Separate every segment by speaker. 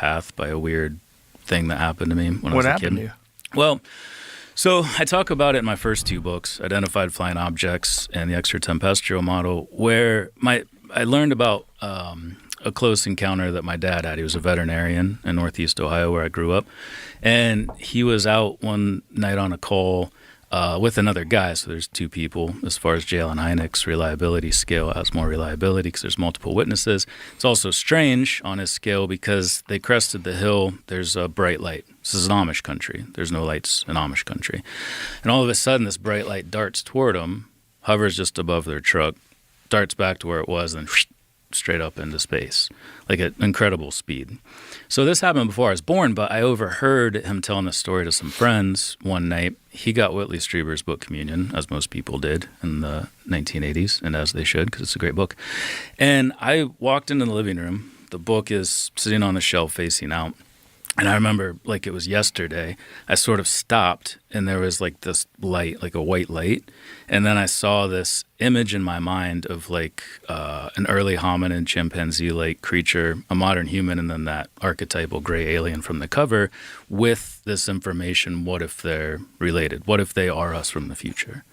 Speaker 1: path by a weird thing that happened to me when I was
Speaker 2: What
Speaker 1: a
Speaker 2: happened
Speaker 1: kid.
Speaker 2: to you?
Speaker 1: Well, so I talk about it in my first 2 books, Identified Flying Objects and the Extraterrestrial Model, where I learned about a close encounter that my dad had. He was a veterinarian in Northeast Ohio where I grew up. And he was out one night on a call with another guy. So there's 2 people. As far as Jalen Hynek's reliability scale, it has more reliability because there's multiple witnesses. It's also strange on his scale because they crested the hill. There's a bright light. This is an Amish country. There's no lights in Amish country. And all of a sudden, this bright light darts toward them, hovers just above their truck, darts back to where it was, and straight up into space, like at incredible speed. So this happened before I was born, but I overheard him telling this story to some friends one night. He got Whitley Strieber's book Communion, as most people did in the 1980s, and as they should, because it's a great book. And I walked into the living room. The book is sitting on the shelf facing out. And I remember, like it was yesterday, I sort of stopped, and there was like this light, like a white light. And then I saw this image in my mind of like an early hominin, chimpanzee-like creature, a modern human, and then that archetypal gray alien from the cover with this information. What if they're related? What if they are us from the future?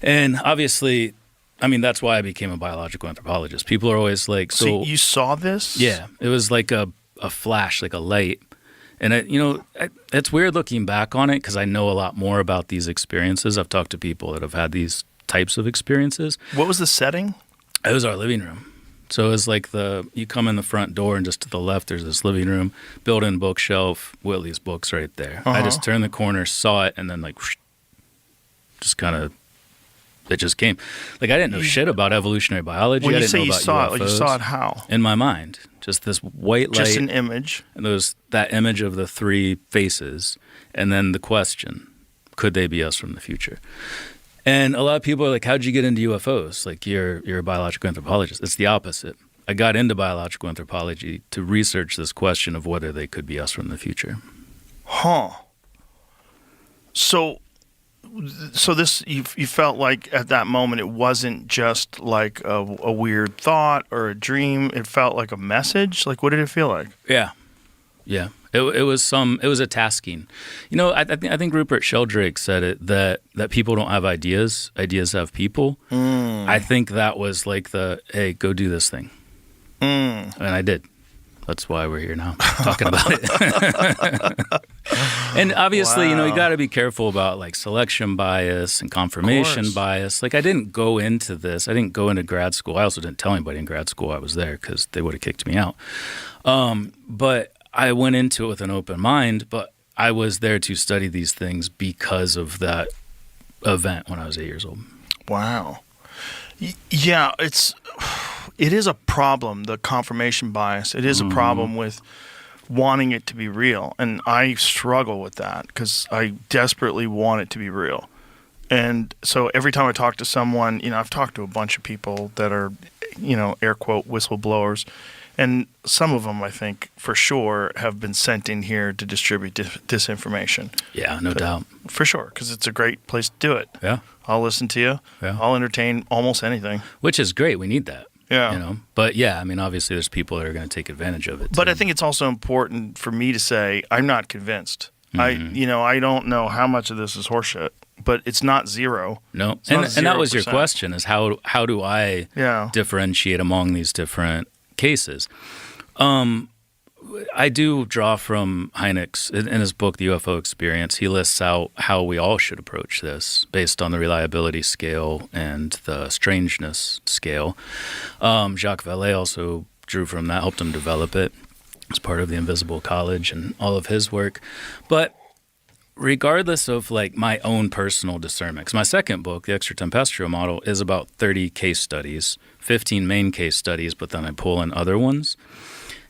Speaker 1: And obviously, I mean, that's why I became a biological anthropologist. People are always like,
Speaker 2: so you saw this?
Speaker 1: Yeah. It was like a flash, like a light. And, it's weird looking back on it because I know a lot more about these experiences. I've talked to people that have had these types of experiences.
Speaker 2: What was the setting?
Speaker 1: It was our living room. So it was like you come in the front door and just to the left there's this living room, built-in bookshelf, Whitley's books right there. I just turned the corner, saw it, and then like just kind of it just came. Like I didn't know shit about evolutionary biology.
Speaker 2: When
Speaker 1: I
Speaker 2: you
Speaker 1: didn't
Speaker 2: say
Speaker 1: know
Speaker 2: you
Speaker 1: about
Speaker 2: saw
Speaker 1: UFOs.
Speaker 2: it, you saw it how?
Speaker 1: In my mind. Just this white light.
Speaker 2: Just an image.
Speaker 1: And that image of the 3 faces. And then the question, could they be us from the future? And a lot of people are like, how'd you get into UFOs? Like, you're a biological anthropologist. It's the opposite. I got into biological anthropology to research this question of whether they could be us from the future.
Speaker 2: Huh. So this, you felt like at that moment it wasn't just like a weird thought or a dream. It felt like a message. Like, what did it feel like?
Speaker 1: Yeah. It was a tasking. I think Rupert Sheldrake said it that people don't have ideas. Ideas have people. I think that was like hey, go do this thing. And I did. That's why we're here now, talking about it. And obviously, you got to be careful about like selection bias and confirmation bias. Like I didn't go into this. I didn't go into grad school. I also didn't tell anybody in grad school I was there because they would have kicked me out. But I went into it with an open mind, but I was there to study these things because of that event when I was 8 years old.
Speaker 2: Wow. Yeah, it is a problem, the confirmation bias. It is a problem with wanting it to be real. And I struggle with that because I desperately want it to be real. And so every time I talk to someone, I've talked to a bunch of people that are, air quote, whistleblowers. And some of them, I think, for sure, have been sent in here to distribute disinformation.
Speaker 1: Yeah, no doubt.
Speaker 2: For sure, because it's a great place to do it.
Speaker 1: Yeah.
Speaker 2: I'll listen to you.
Speaker 1: Yeah.
Speaker 2: I'll entertain almost anything.
Speaker 1: Which is great. We need that.
Speaker 2: Yeah.
Speaker 1: But yeah, I mean, obviously there's people that are going to take advantage of it.
Speaker 2: But I think it's also important for me to say I'm not convinced.
Speaker 1: Mm-hmm.
Speaker 2: I don't know how much of this is horseshit, but it's not zero.
Speaker 1: No.
Speaker 2: It's not
Speaker 1: and that was your
Speaker 2: 0%.
Speaker 1: question is how do I differentiate among these different cases? I do draw from Hynek's, in his book, The UFO Experience, he lists out how we all should approach this based on the reliability scale and the strangeness scale. Jacques Vallée also drew from that, helped him develop it as part of the Invisible College and all of his work. But regardless of like my own personal discernment, 'cause my second book, The Extraterrestrial Model, is about 30 case studies, 15 main case studies, but then I pull in other ones.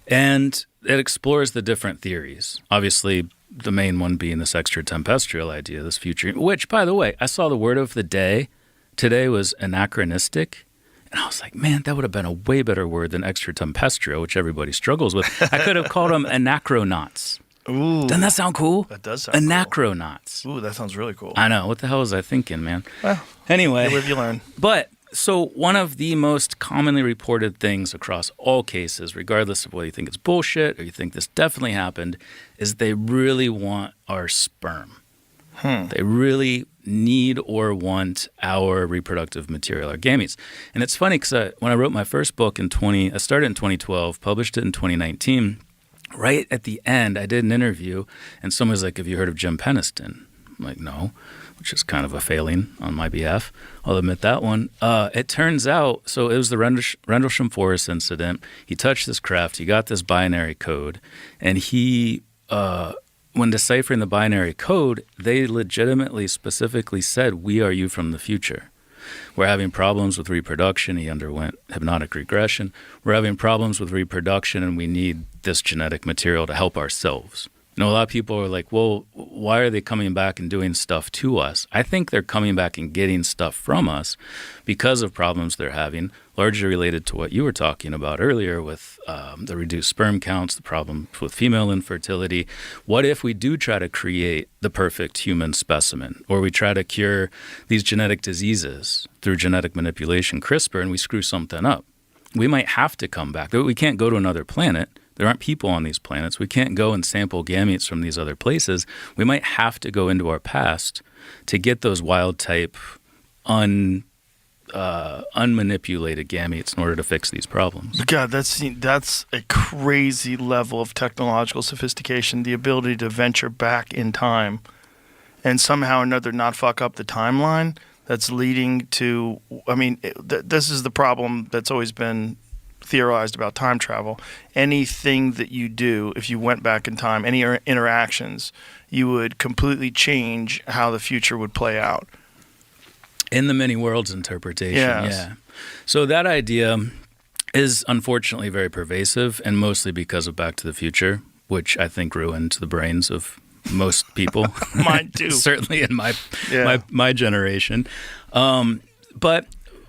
Speaker 1: And it explores the different theories. Obviously, the main one being this extraterrestrial idea, this future, which, by the way, I saw the word of the day today was anachronistic. And I was like, man, that would have been a way better word than extraterrestrial, which everybody struggles with. I could have called them anachronauts.
Speaker 2: Ooh.
Speaker 1: Doesn't that sound cool?
Speaker 2: That does sound
Speaker 1: anachronauts.
Speaker 2: Cool. Ooh, that sounds really cool.
Speaker 1: I know. What the hell was I thinking, man?
Speaker 2: Well,
Speaker 1: anyway.
Speaker 2: you live, you learn.
Speaker 1: But So one of the most commonly reported things across all cases, regardless of whether you think it's bullshit or you think this definitely happened, is they really want our sperm. They really need or want our reproductive material, our gametes. And it's funny because when I wrote my first book I started in 2012, published it in 2019. Right at the end, I did an interview, and someone was like, "Have you heard of Jim Peniston?" I'm like, "No," which is kind of a failing on my behalf. I'll admit that one. It turns out, so it was the Rendlesham Forest incident. He touched this craft. He got this binary code, and he when deciphering the binary code, they legitimately, specifically said, "We are you from the future. We're having problems with reproduction." He underwent hypnotic regression. "We're having problems with reproduction, and we need this genetic material to help ourselves." You know, a lot of people are like, well, why are they coming back and doing stuff to us? I think they're coming back and getting stuff from us because of problems they're having, largely related to what you were talking about earlier with the reduced sperm counts, the problem with female infertility. What if we do try to create the perfect human specimen, or we try to cure these genetic diseases through genetic manipulation, CRISPR, and we screw something up? We might have to come back. We can't go to another planet. There aren't people on these planets. We can't go and sample gametes from these other places. We might have to go into our past to get those wild type, unmanipulated gametes in order to fix these problems.
Speaker 2: God, that's a crazy level of technological sophistication, the ability to venture back in time and somehow or another not fuck up the timeline that's leading to, I mean, this is the problem that's always been theorized about time travel. Anything that you do, if you went back in time, any interactions, you would completely change how the future would play out.
Speaker 1: In the many worlds interpretation,
Speaker 2: yes.
Speaker 1: Yeah. So that idea is unfortunately very pervasive, and mostly because of Back to the Future, which I think ruined the brains of most people.
Speaker 2: Mine too.
Speaker 1: Certainly in my generation. But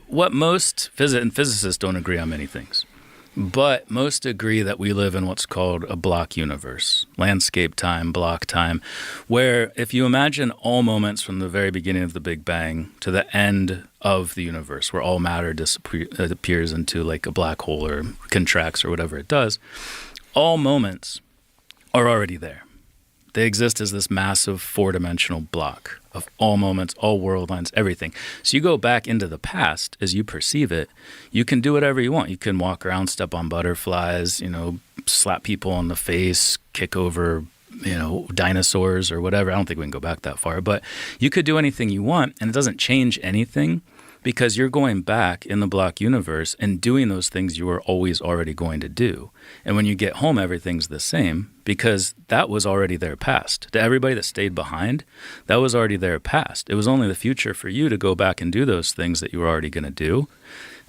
Speaker 1: what most physicists don't agree on many things, but most agree that we live in what's called a block universe, landscape time, block time, where if you imagine all moments from the very beginning of the Big Bang to the end of the universe, where all matter disappears into like a black hole or contracts or whatever it does, all moments are already there. They exist as this massive four-dimensional block of all moments, all world lines, everything. So you go back into the past as you perceive it, you can do whatever you want. You can walk around, step on butterflies, slap people on the face, kick over, dinosaurs or whatever. I don't think we can go back that far, but you could do anything you want, and it doesn't change anything because you're going back in the block universe and doing those things you were always already going to do. And when you get home, everything's the same because that was already their past. To everybody that stayed behind, that was already their past. It was only the future for you to go back and do those things that you were already going to do.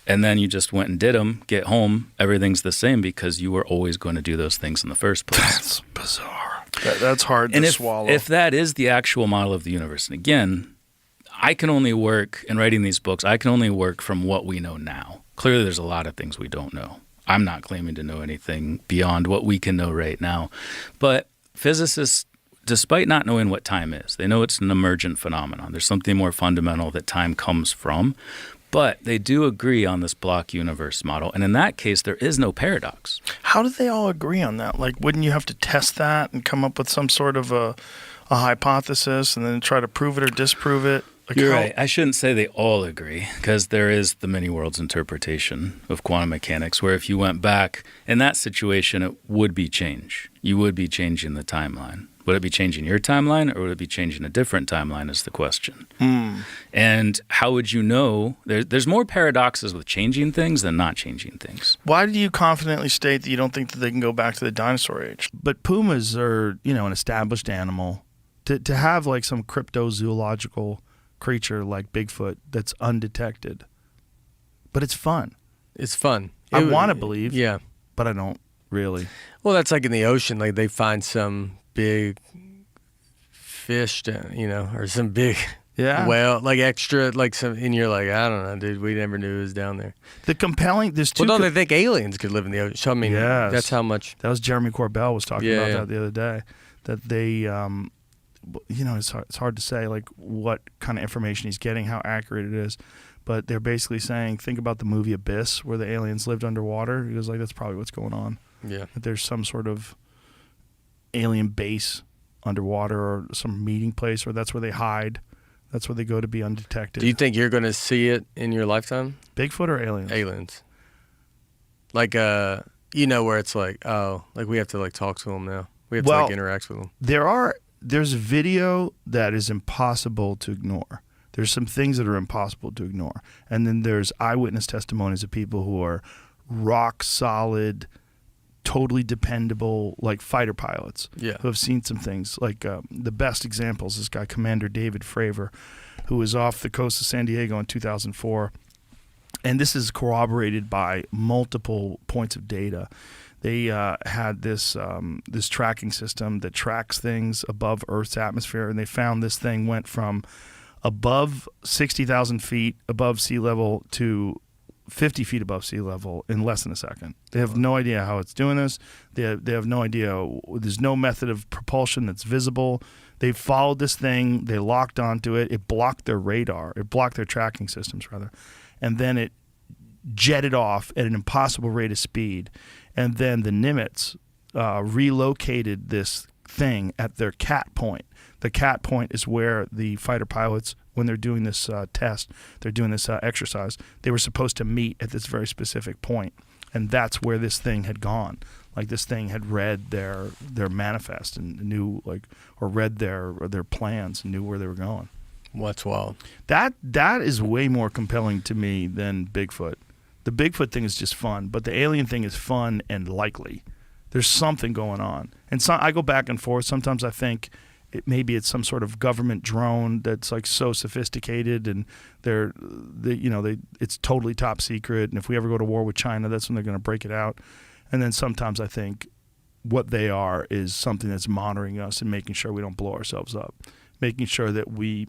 Speaker 1: And then you just went and did them, get home, everything's the same because you were always going to do those things in the first place.
Speaker 2: That's bizarre. That's hard to swallow.
Speaker 1: If that is the actual model of the universe, and again, I can only work, in writing these books, I can only work from what we know now. Clearly, there's a lot of things we don't know. I'm not claiming to know anything beyond what we can know right now. But physicists, despite not knowing what time is, they know it's an emergent phenomenon. There's something more fundamental that time comes from. But they do agree on this block universe model. And in that case, there is no paradox.
Speaker 2: How do they all agree on that? Like, wouldn't you have to test that and come up with some sort of a hypothesis and then try to prove it or disprove it? Like
Speaker 1: You're right. I shouldn't say they all agree because there is the many worlds interpretation of quantum mechanics where if you went back in that situation, it would be change. You would be changing the timeline. Would it be changing your timeline or would it be changing a different timeline is the question. And how would you know? There's more paradoxes with changing things than not changing things.
Speaker 2: Why do you confidently state that you don't think that they can go back to the dinosaur age?
Speaker 3: But pumas are, an established animal. To have like some cryptozoological creature like Bigfoot that's undetected. But it's fun.
Speaker 4: It's fun.
Speaker 3: I want to believe.
Speaker 4: Yeah.
Speaker 3: But I don't really.
Speaker 4: Well, that's like in the ocean. Like they find some big fish, or some big whale, like extra, like some, and you're like, I don't know, dude, we never knew it was down there.
Speaker 3: There's two.
Speaker 4: Well, don't they think aliens could live in the ocean? So, I mean, that's how much.
Speaker 3: That was Jeremy Corbell was talking about that the other day. That they, it's hard to say like what kind of information he's getting, how accurate it is. but they're basically saying, think about the movie Abyss, where the aliens lived underwater. He was like, that's probably what's going on.
Speaker 4: Yeah.
Speaker 3: That there's some sort of alien base underwater, or some meeting place, or that's where they hide. That's where they go to be undetected.
Speaker 4: Do you think you're going to see it in your lifetime?
Speaker 3: Bigfoot or aliens?
Speaker 4: Aliens. Like, you know, where it's like, oh, like we have to like talk to them now. We have to like interact with them.
Speaker 3: There's video that is impossible to ignore. There's some things that are impossible to ignore. And then there's eyewitness testimonies of people who are rock solid, totally dependable, like fighter pilots, who have seen some things. Like the best example is this guy, Commander David Fravor, who was off the coast of San Diego in 2004. And this is corroborated by multiple points of data. They had this this tracking system that tracks things above Earth's atmosphere, and they found this thing went from above 60,000 feet above sea level to 50 feet above sea level in less than a second. They have no idea how it's doing this. They have no idea. There's no method of propulsion that's visible. They followed this thing. They locked onto it. It blocked their radar. It blocked their tracking systems, rather. And then it jetted off at an impossible rate of speed. And then the Nimitz relocated this thing at their cat point. The cat point is where the fighter pilots, when they're doing this test, they're doing this exercise, they were supposed to meet at this very specific point. And that's where this thing had gone. Like, this thing had read their manifest and knew, like, or read their plans and knew where they were going.
Speaker 4: What's wild?
Speaker 3: That is way more compelling to me than Bigfoot. The Bigfoot thing is just fun, but the alien thing is fun and likely. There's something going on. And so I go back and forth. Sometimes I think maybe it's some sort of government drone that's like so sophisticated, and it's totally top secret. And if we ever go to war with China, that's when they're going to break it out. And then sometimes I think what they are is something that's monitoring us and making sure we don't blow ourselves up, making sure that we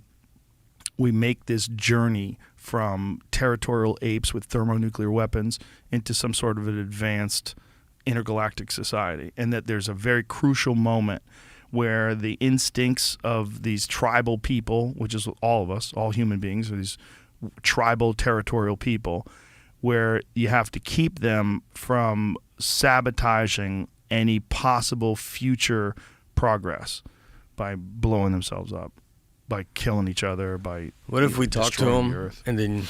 Speaker 3: make this journey from territorial apes with thermonuclear weapons into some sort of an advanced intergalactic society, and that there's a very crucial moment where the instincts of these tribal people, which is all of us, all human beings, are these tribal territorial people, where you have to keep them from sabotaging any possible future progress by blowing themselves up, by killing each other, by
Speaker 4: what if we talk to them and then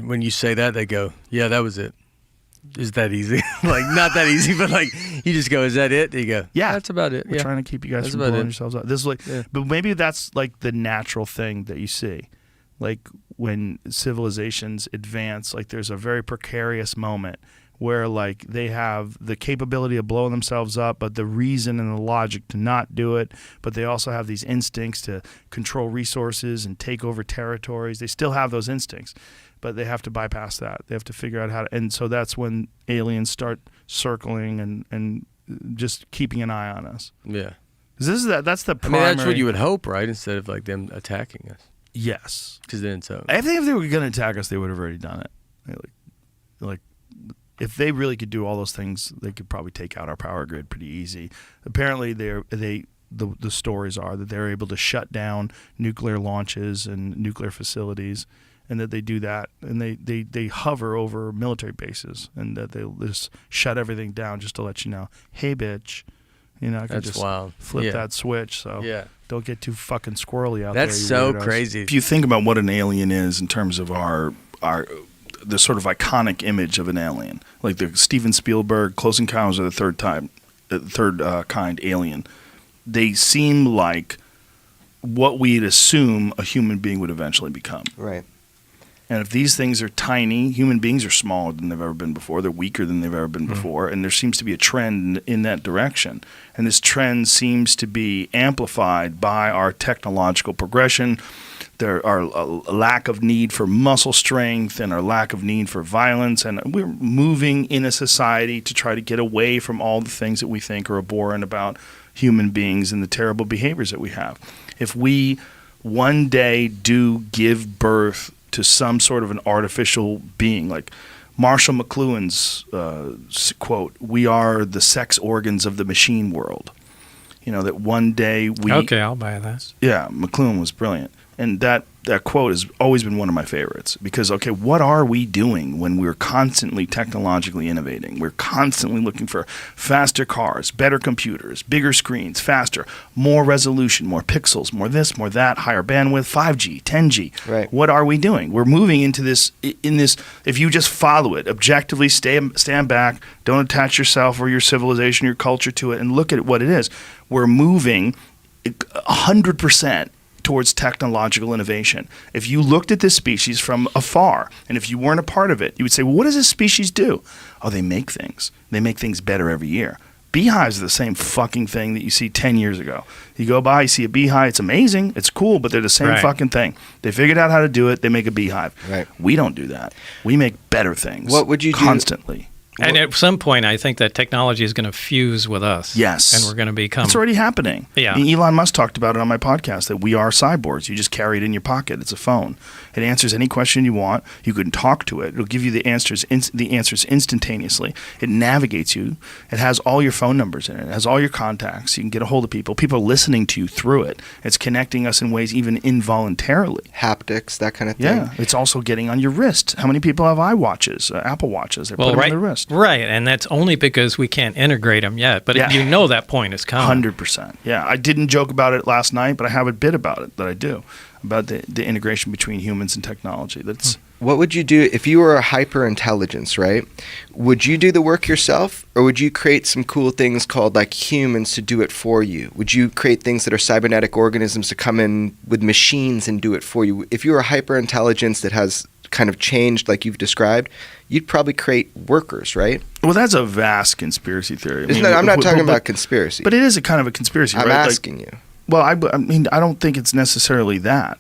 Speaker 4: when you say that, they go, yeah, that was it. Is that easy? Like, not that easy, but like, you just go, is that it? You go,
Speaker 3: yeah,
Speaker 4: that's about it.
Speaker 3: We're trying to keep you guys from blowing yourselves up. This is like, but maybe that's like the natural thing that you see. Like, when civilizations advance, like, there's a very precarious moment where, like, they have the capability of blowing themselves up, but the reason and the logic to not do it, but they also have these instincts to control resources and take over territories. They still have those instincts, but they have to bypass that. They have to figure out how to, and so that's when aliens start circling and just keeping an eye on us.
Speaker 4: Yeah.
Speaker 3: That's the primary.
Speaker 4: I mean, that's what you would hope, right? Instead of like them attacking us.
Speaker 3: Yes.
Speaker 4: Because then so.
Speaker 3: I think if they were going to attack us, they would have already done it. Like, if they really could do all those things, they could probably take out our power grid pretty easy. Apparently, the stories are that they're able to shut down nuclear launches and nuclear facilities, and that they do that, and they hover over military bases, and that they just shut everything down just to let you know, hey, bitch, I can
Speaker 4: That's
Speaker 3: just
Speaker 4: wild.
Speaker 3: flip that switch. So don't get too fucking squirrely out there.
Speaker 4: That's so crazy.
Speaker 2: If you think about what an alien is in terms of our the sort of iconic image of an alien, like the Steven Spielberg Close Encounters of the Third Kind alien, they seem like what we'd assume a human being would eventually become.
Speaker 5: Right.
Speaker 2: And if these things are tiny, human beings are smaller than they've ever been before. They're weaker than they've ever been before. And there seems to be a trend in that direction. And this trend seems to be amplified by our technological progression. There are a lack of need for muscle strength and our lack of need for violence. And we're moving in a society to try to get away from all the things that we think are abhorrent about human beings and the terrible behaviors that we have. If we one day do give birth to some sort of an artificial being, like Marshall McLuhan's quote, "We are the sex organs of the machine world." That one day we...
Speaker 6: Okay, I'll buy this.
Speaker 2: Yeah, McLuhan was brilliant.
Speaker 3: And that quote has always been one of my favorites because, okay, what are we doing when we're constantly technologically innovating? We're constantly looking for faster cars, better computers, bigger screens, faster, more resolution, more pixels, more this, more that, higher bandwidth, 5G, 10G.
Speaker 5: Right.
Speaker 3: What are we doing? We're moving into this, if you just follow it, objectively stand back, don't attach yourself or your civilization, your culture to it, and look at what it is. We're moving 100% towards technological innovation. If you looked at this species from afar, and if you weren't a part of it, you would say, well, what does this species do? Oh, they make things. They make things better every year. Beehives are the same fucking thing that you see 10 years ago. You go by, you see a beehive, it's amazing, it's cool, but they're the same fucking thing. They figured out how to do it, they make a beehive.
Speaker 5: Right.
Speaker 3: We don't do that. We make better things.
Speaker 5: What would you do?
Speaker 3: Constantly.
Speaker 6: And at some point, I think that technology is going to fuse with us.
Speaker 3: Yes.
Speaker 6: And we're going to become...
Speaker 3: It's already happening.
Speaker 6: Yeah.
Speaker 3: And Elon Musk talked about it on my podcast, that we are cyborgs. You just carry it in your pocket. It's a phone. It answers any question you want. You can talk to it. It'll give you the answers instantaneously. It navigates you. It has all your phone numbers in it. It has all your contacts. You can get a hold of people. People are listening to you through it. It's connecting us in ways even involuntarily.
Speaker 5: Haptics, that kind of thing.
Speaker 3: Yeah. It's also getting on your wrist. How many people have iWatches, Apple Watches? They put them on their wrist.
Speaker 6: Right, and that's only because we can't integrate them yet. But you know that point is coming.
Speaker 3: 100%. Yeah, I didn't joke about it last night, but I have a bit about it that I do, about the integration between humans and technology. That's
Speaker 5: What would you do if you were a hyper intelligence, right? Would you do the work yourself, or would you create some cool things called like humans to do it for you? Would you create things that are cybernetic organisms to come in with machines and do it for you? If you were a hyper intelligence that has kind of changed like you've described, you'd probably create workers, right?
Speaker 3: Well, that's a vast conspiracy theory.
Speaker 5: I'm not talking about conspiracy.
Speaker 3: But it is a kind of a conspiracy,
Speaker 5: I'm
Speaker 3: right?
Speaker 5: asking you.
Speaker 3: Well, I mean, I don't think it's necessarily that.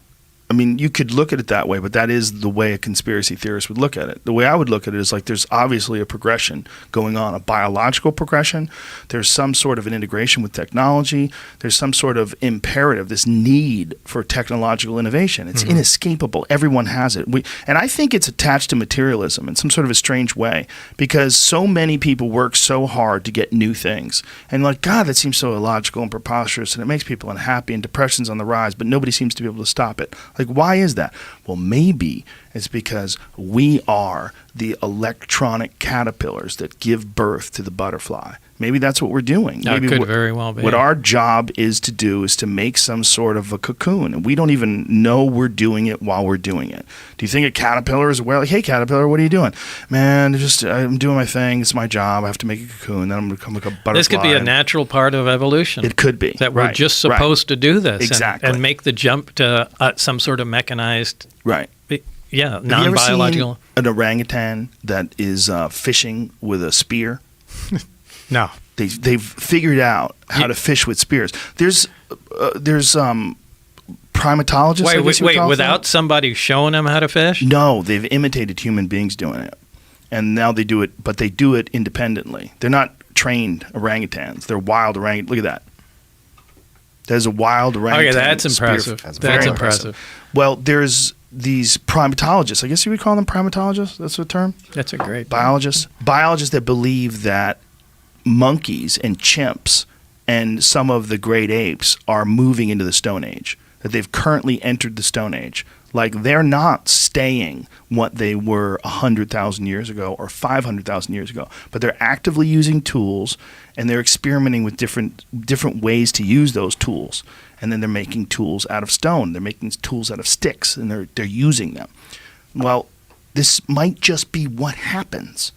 Speaker 3: I mean, you could look at it that way, but that is the way a conspiracy theorist would look at it. The way I would look at it is like there's obviously a progression going on, a biological progression. There's some sort of an integration with technology. There's some sort of imperative, this need for technological innovation. It's inescapable. Everyone has it. And I think it's attached to materialism in some sort of a strange way because so many people work so hard to get new things. And like, God, that seems so illogical and preposterous, and it makes people unhappy, and depression's on the rise, but nobody seems to be able to stop it. Like, why is that? Well, maybe it's because we are the electronic caterpillars that give birth to the butterfly. Maybe that's what we're doing.
Speaker 6: That
Speaker 3: Maybe
Speaker 6: could very well be.
Speaker 3: What our job is to do is to make some sort of a cocoon, and we don't even know we're doing it while we're doing it. Do you think a caterpillar is aware? Like, hey, caterpillar, what are you doing? Man, I'm doing my thing. It's my job. I have to make a cocoon. Then I'm going to become like a butterfly.
Speaker 6: This could be a natural part of evolution.
Speaker 3: It could be.
Speaker 6: That we're just supposed to do this.
Speaker 3: Exactly.
Speaker 6: And make the jump to some sort of mechanized...
Speaker 3: Right.
Speaker 6: Yeah, non-biological.
Speaker 3: Have you ever seen an orangutan that is fishing with a spear?
Speaker 6: No.
Speaker 3: They've figured out how to fish with spears. There's primatologists.
Speaker 6: Wait, without somebody showing them how to fish?
Speaker 3: No, they've imitated human beings doing it, and now they do it, but they do it independently. They're not trained orangutans. They're wild orangutans. Look at that. There's a wild orangutan.
Speaker 6: Okay, that's impressive. That's impressive.
Speaker 3: Well, there's these primatologists. I guess you would call them primatologists. That's the term.
Speaker 6: That's a great
Speaker 3: biologists. Biologists that believe that monkeys and chimps and some of the great apes are moving into the Stone Age. That they've currently entered the Stone Age. Like, they're not staying what they were 100,000 years ago or 500,000 years ago, but they're actively using tools, and they're experimenting with different ways to use those tools. And then they're making tools out of stone. They're making tools out of sticks, and they're using them. Well, this might just be what happens.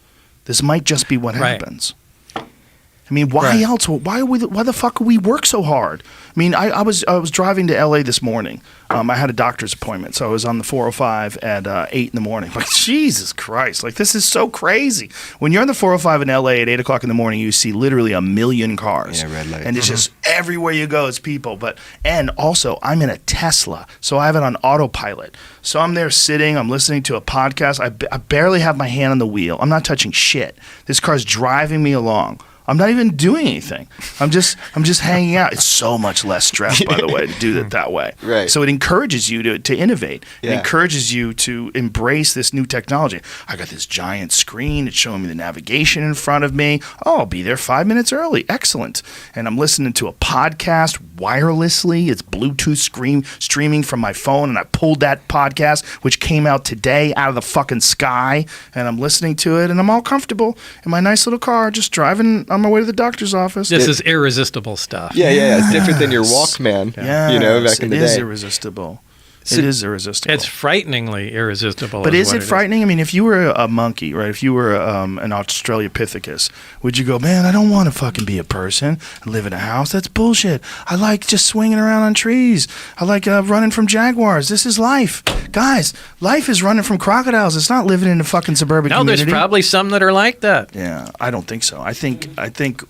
Speaker 3: This might just be what happens. I mean, why else? Why the fuck would we work so hard? I mean, I was driving to L.A. this morning. I had a doctor's appointment, so I was on the 405 at 8 in the morning. Like, Jesus Christ! Like, this is so crazy. When you're on the 405 in L.A. at 8 o'clock in the morning, you see literally 1 million cars.
Speaker 5: Yeah, red light.
Speaker 3: And it's just everywhere you go, it's people. And also, I'm in a Tesla, so I have it on autopilot. So I'm there sitting, I'm listening to a podcast. I barely have my hand on the wheel. I'm not touching shit. This car's driving me along. I'm not even doing anything. I'm just hanging out. It's so much less stress, by the way, to do it that way.
Speaker 5: Right.
Speaker 3: So it encourages you to innovate.
Speaker 5: Yeah.
Speaker 3: It encourages you to embrace this new technology. I got this giant screen. It's showing me the navigation in front of me. Oh, I'll be there 5 minutes early. Excellent. And I'm listening to a podcast. wirelessly. It's Bluetooth streaming from my phone, and I pulled that podcast, which came out today, out of the fucking sky, and I'm listening to it, and I'm all comfortable in my nice little car, just driving on my way to the doctor's office.
Speaker 6: This is irresistible stuff.
Speaker 5: Yeah. It's different than your Walkman.
Speaker 3: Yeah,
Speaker 5: Back in the day.
Speaker 3: It is irresistible. It is irresistible.
Speaker 6: It's frighteningly irresistible.
Speaker 3: But is it frightening? I mean, if you were a monkey, right? If you were an Australopithecus, would you go, man, I don't want to fucking be a person and live in a house? That's bullshit. I like just swinging around on trees. I like running from jaguars. This is life. Guys, life is running from crocodiles. It's not living in a fucking suburban community.
Speaker 6: There's probably some that are like that.
Speaker 3: Yeah, I don't think so. I think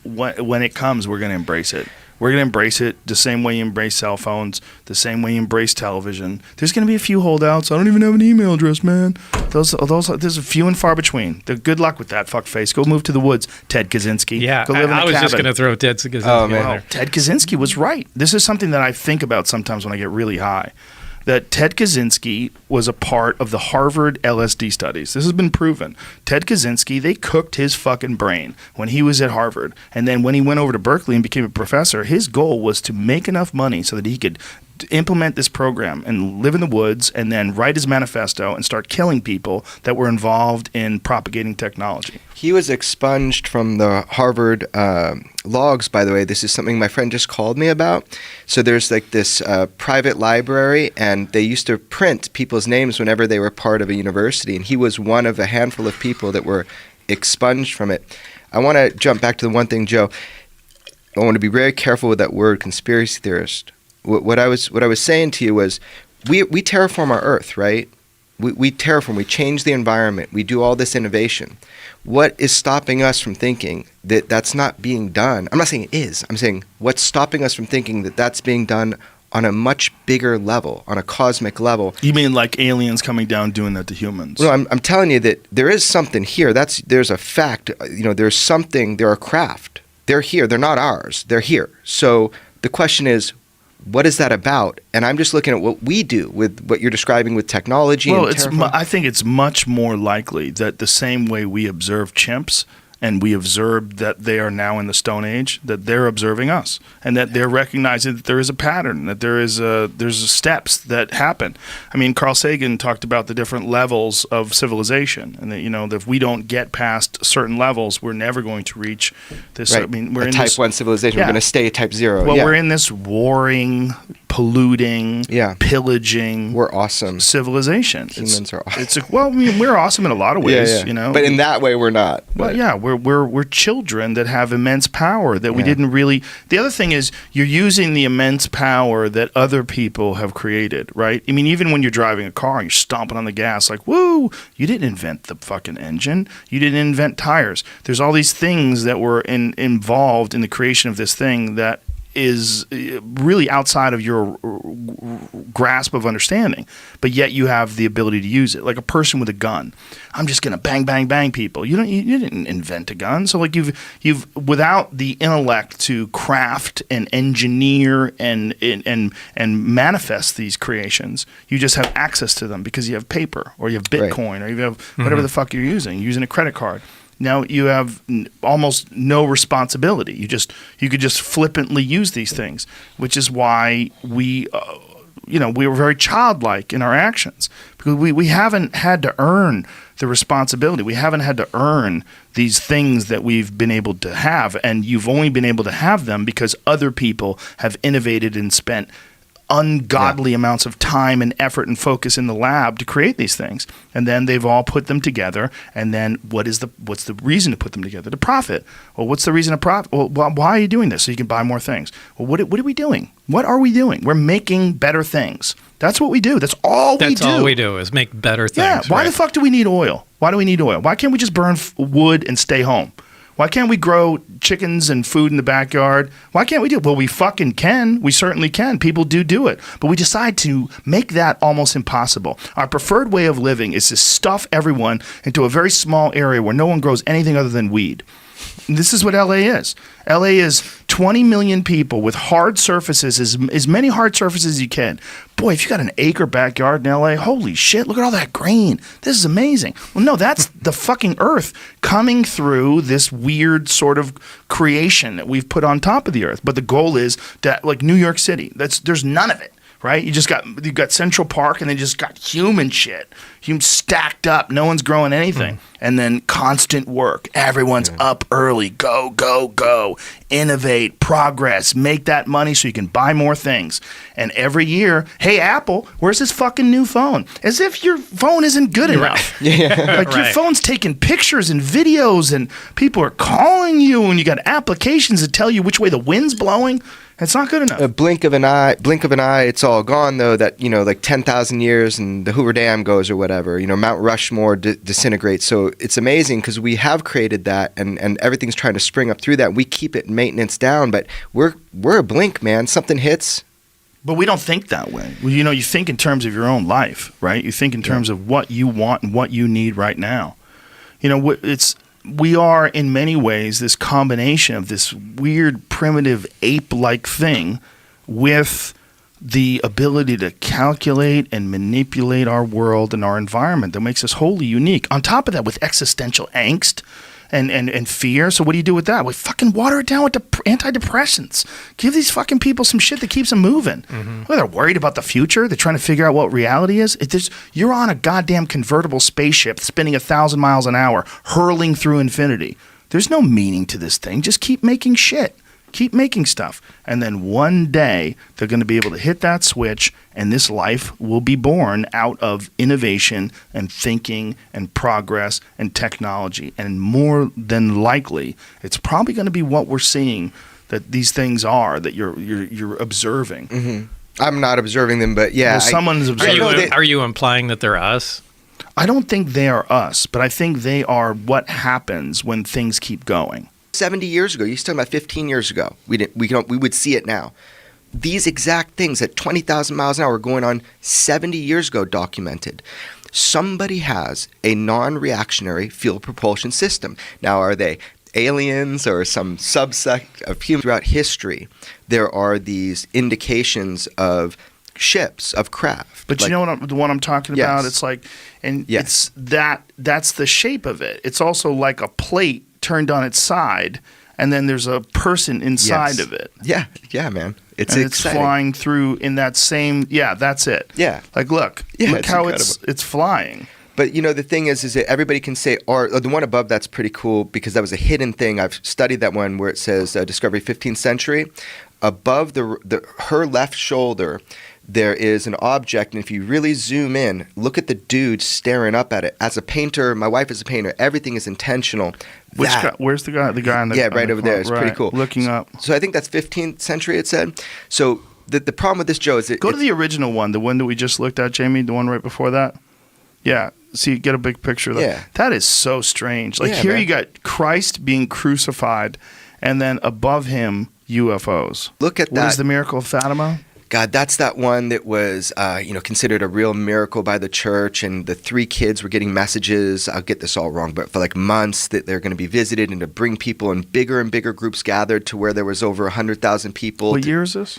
Speaker 3: when it comes, we're going to embrace it. We're going to embrace it the same way you embrace cell phones, the same way you embrace television. There's going to be a few holdouts. I don't even have an email address, man. Those there's a few and far between. Good luck with that, fuckface. Go move to the woods, Ted Kaczynski.
Speaker 6: Yeah,
Speaker 3: Go live in a
Speaker 6: I was
Speaker 3: cabin.
Speaker 6: just going to throw Ted Kaczynski
Speaker 5: Oh,
Speaker 6: in
Speaker 5: man.
Speaker 6: there.
Speaker 3: Ted Kaczynski was right. This is something that I think about sometimes when I get really high. That Ted Kaczynski was a part of the Harvard LSD studies. This has been proven. Ted Kaczynski, they cooked his fucking brain when he was at Harvard. And then when he went over to Berkeley and became a professor, his goal was to make enough money so that he could implement this program and live in the woods and then write his manifesto and start killing people that were involved in propagating technology.
Speaker 5: He was expunged from the Harvard logs, by the way. This is something my friend just called me about. So there's like this private library, and they used to print people's names whenever they were part of a university, and he was one of a handful of people that were expunged from it. I want to jump back to the one thing, Joe. I want to be very careful with that word, conspiracy theorist. What I was saying to you was, we terraform our Earth, right? We terraform, we change the environment, we do all this innovation. What is stopping us from thinking that that's not being done? I'm not saying it is. I'm saying what's stopping us from thinking that that's being done on a much bigger level, on a cosmic level.
Speaker 3: You mean like aliens coming down doing that to humans?
Speaker 5: No, I'm telling you that there is something here. There's a fact. There's something. They're a craft. They're here. They're not ours. They're here. So the question is, what is that about? And I'm just looking at what we do with what you're describing with technology.
Speaker 3: Well,
Speaker 5: and
Speaker 3: I think it's much more likely that the same way we observe chimps and we observe that they are now in the Stone Age, that they're observing us, and that they're recognizing that there is a pattern, that there's steps that happen. I mean, Carl Sagan talked about the different levels of civilization, and that that if we don't get past certain levels, we're never going to reach this.
Speaker 5: Right.
Speaker 3: I mean, we're
Speaker 5: a
Speaker 3: in
Speaker 5: type
Speaker 3: this,
Speaker 5: 1 civilization.
Speaker 3: Yeah.
Speaker 5: We're going to stay type 0.
Speaker 3: Well,
Speaker 5: yeah.
Speaker 3: we're in this warring, polluting, pillaging,
Speaker 5: we're awesome
Speaker 3: civilization.
Speaker 5: Humans are awesome.
Speaker 3: We're awesome in a lot of ways,
Speaker 5: But in that way, we're not.
Speaker 3: Well, yeah, we're children that have immense power that we didn't really. The other thing is you're using the immense power that other people have created, right? I mean, even when you're driving a car and you're stomping on the gas, like, woo, you didn't invent the fucking engine. You didn't invent tires. There's all these things that were involved in the creation of this thing that is really outside of your grasp of understanding, but yet you have the ability to use it. Like a person with a gun, I'm just gonna bang, bang, bang people. You didn't invent a gun, so like you've without the intellect to craft and engineer and manifest these creations, you just have access to them because you have paper or you have Bitcoin or you have whatever the fuck you're using a credit card. Now you have almost no responsibility. You could just flippantly use these things, which is why we were very childlike in our actions because we haven't had to earn the responsibility. We haven't had to earn these things that we've been able to have, and you've only been able to have them because other people have innovated and spent ungodly amounts of time and effort and focus in the lab to create these things, and then they've all put them together. And then what's the reason to put them together? To profit. Well, what's the reason to profit? Well, why are you doing this? So you can buy more things. Well, what are we doing? What are we doing? We're making better things. That's what we do. That's all we do.
Speaker 6: That's all we do is make better things.
Speaker 3: Yeah. Why the fuck do we need oil? Why do we need oil? Why can't we just burn wood and stay home? Why can't we grow chickens and food in the backyard? Why can't we do it? Well, we fucking can. We certainly can. People do it. But we decide to make that almost impossible. Our preferred way of living is to stuff everyone into a very small area where no one grows anything other than weed. This is what LA is. LA is 20 million people with hard surfaces, as many hard surfaces as you can. Boy, if you got an acre backyard in LA, holy shit, look at all that green. This is amazing. Well, no, that's the fucking earth coming through this weird sort of creation that we've put on top of the earth. But the goal is that, like New York City, there's none of it. Right? You got Central Park, and they just got human shit. Human stacked up. No one's growing anything. And then constant work. Everyone's up early. Go, go, go. Innovate, progress, make that money so you can buy more things. And every year, hey, Apple, where's this fucking new phone? As if your phone isn't good enough. Like your phone's taking pictures and videos, and people are calling you, and you got applications that tell you which way the wind's blowing. It's not good enough.
Speaker 5: A blink of an eye, it's all gone, though, that, like 10,000 years and the Hoover Dam goes or whatever. Mount Rushmore disintegrates. So it's amazing because we have created that, and everything's trying to spring up through that. We keep it maintenance down, but we're a blink, man. Something hits.
Speaker 3: But we don't think that way. Well, you think in terms of your own life, right? You think in terms of what you want and what you need right now. We are, in many ways, this combination of this weird, primitive, ape-like thing with the ability to calculate and manipulate our world and our environment that makes us wholly unique. On top of that, with existential angst and fear. So what do you do with that? We fucking water it down with antidepressants. Give these fucking people some shit that keeps them moving. Well, they're worried about the future. They're trying to figure out what reality is. You're on a goddamn convertible spaceship spinning 1,000 miles an hour, hurling through infinity. There's no meaning to this thing. Just keep making shit. Keep making stuff. And then one day they're going to be able to hit that switch, and this life will be born out of innovation and thinking and progress and technology. And more than likely, it's probably going to be what we're seeing that these things are that you're observing.
Speaker 5: I'm not observing them, but yeah.
Speaker 3: Well, someone's observing.
Speaker 6: Are you implying that they're us?
Speaker 3: I don't think they are us, but I think they are what happens when things keep going.
Speaker 5: 70 years ago, you're talking about 15 years ago, we would see it now. These exact things at 20,000 miles an hour were going on 70 years ago, documented. Somebody has a non-reactionary fuel propulsion system. Now, are they aliens or some subsect of humans? Throughout history, there are these indications of ships, of craft.
Speaker 3: But the one I'm talking about, it's like, and it's that's the shape of it. It's also like a plate turned on its side, and then there's a person inside of it.
Speaker 5: Yeah, man. It's
Speaker 3: flying through in that same. Yeah, that's it.
Speaker 5: Yeah,
Speaker 3: like look how
Speaker 5: incredible.
Speaker 3: it's flying.
Speaker 5: But the thing is that everybody can say, or the one above that's pretty cool because that was a hidden thing. I've studied that one where it says Discovery 15th century. Above her left shoulder, there is an object, and if you really zoom in, look at the dude staring up at it. As a painter, my wife is a painter. Everything is intentional.
Speaker 3: Where's the guy? The guy on the
Speaker 5: right over there. It's pretty cool.
Speaker 3: Looking up.
Speaker 5: So I think that's 15th century. It said. So the problem with this, Joe, is
Speaker 3: go to the original one, the one that we just looked at, Jamie. The one right before that. Yeah. See, get a big picture of that.
Speaker 5: Yeah.
Speaker 3: That is so strange. Like here, you got Christ being crucified, and then above him, UFOs.
Speaker 5: Look at that.
Speaker 3: What is the miracle of Fatima?
Speaker 5: God, that's that one that was, considered a real miracle by the church, and the 3 kids were getting messages. I'll get this all wrong, but for like months that they're going to be visited and to bring people, and bigger groups gathered to where there was over 100,000 people.
Speaker 3: What year is this?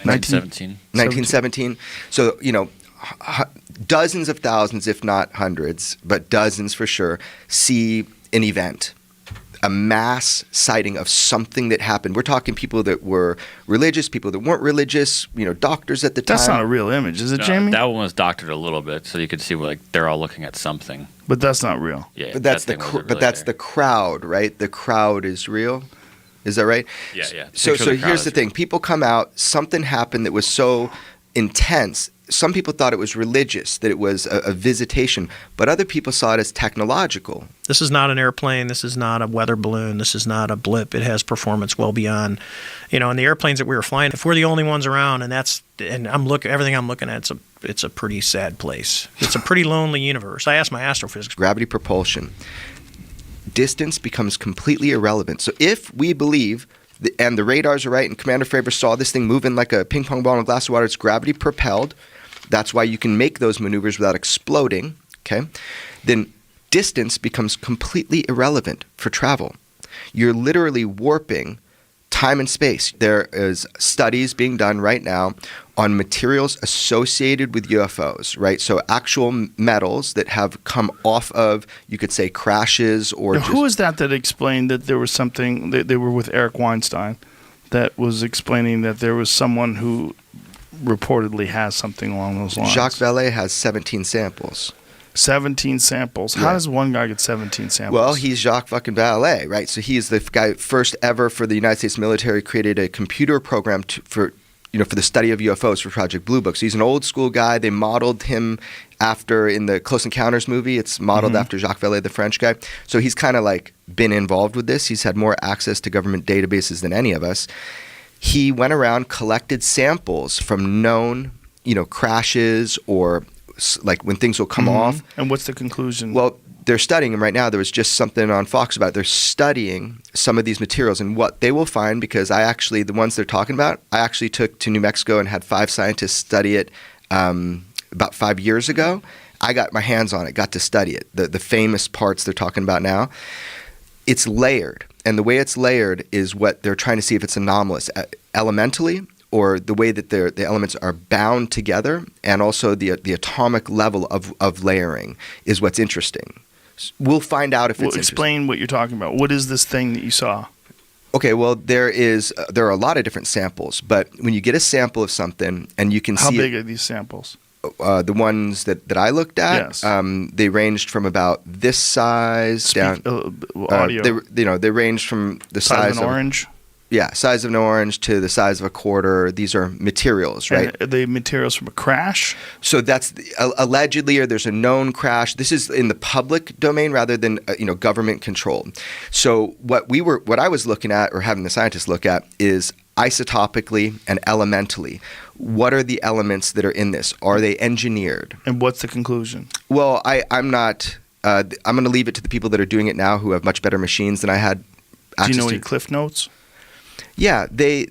Speaker 1: 1917.
Speaker 5: 1917. So, dozens of thousands, if not hundreds, but dozens for sure, see an event. A mass sighting of something that happened. We're talking people that were religious, people that weren't religious, doctors at the time.
Speaker 3: That's not a real image, is it, Jamie?
Speaker 7: That one was doctored a little bit, so you could see they're all looking at something.
Speaker 3: But that's not real.
Speaker 7: Yeah,
Speaker 5: but that's the crowd, right? The crowd is real. Is that right?
Speaker 7: Yeah.
Speaker 5: So here's the thing. People come out, something happened that was so intense. Some people thought it was religious, that it was a visitation, but other people saw it as technological.
Speaker 8: This is not an airplane. This is not a weather balloon. This is not a blip. It has performance well beyond, and the airplanes that we were flying, if we're the only ones around, everything I'm looking at, it's a pretty sad place. It's a pretty lonely universe. I asked my astrophysics.
Speaker 5: Gravity propulsion. Distance becomes completely irrelevant. So if we believe, and the radars are right, and Commander Fravor saw this thing moving like a ping pong ball in a glass of water, it's gravity propelled. That's why you can make those maneuvers without exploding, okay? Then distance becomes completely irrelevant for travel. You're literally warping time and space. There is studies being done right now on materials associated with UFOs, right? So actual metals that have come off of, you could say, crashes or
Speaker 3: now, who is that explained that there was something, they were with Eric Weinstein, that was explaining that there was someone who reportedly has something along those lines?
Speaker 5: Jacques Vallée has 17 samples.
Speaker 3: 17 samples. How does one guy get 17 samples?
Speaker 5: Well, he's Jacques fucking Vallée, right? So he's the guy first ever for the United States military created a computer program for the study of UFOs for Project Blue Book. So he's an old school guy. They modeled him after in the Close Encounters movie. It's modeled after Jacques Vallée, the French guy. So he's kind of like been involved with this. He's had more access to government databases than any of us. He went around, collected samples from known, crashes or like when things will come off.
Speaker 3: And what's the conclusion?
Speaker 5: Well, they're studying them right now. There was just something on Fox about it. They're studying some of these materials and what they will find, because the ones they're talking about, I actually took to New Mexico and had 5 scientists study it about 5 years ago. I got my hands on it, got to study it, the famous parts they're talking about now. It's layered, and the way it's layered is what they're trying to see if it's anomalous elementally, or the way that the elements are bound together, and also the atomic level of layering is what's interesting. We'll find out if it's interesting.
Speaker 3: Explain what you're talking about. What is this thing that you saw?
Speaker 5: Okay, well, there are a lot of different samples, but when you get a sample of something and you can see...
Speaker 3: How big are these samples?
Speaker 5: The ones that I looked at,
Speaker 3: yes.
Speaker 5: They ranged from about this size down...
Speaker 3: audio.
Speaker 5: They ranged from the size
Speaker 3: of an orange?
Speaker 5: Yeah, size of an orange to the size of a quarter. These are materials, right?
Speaker 3: And are they materials from a crash?
Speaker 5: So that's allegedly, or there's a known crash. This is in the public domain rather than government controlled. So what I was looking at, or having the scientists look at, is isotopically and elementally. What are the elements that are in this? Are they engineered?
Speaker 3: And what's the conclusion?
Speaker 5: Well, I'm not. I'm going to leave it to the people that are doing it now, who have much better machines than I had access to.
Speaker 3: Do you know any cliff notes?
Speaker 5: Yeah, they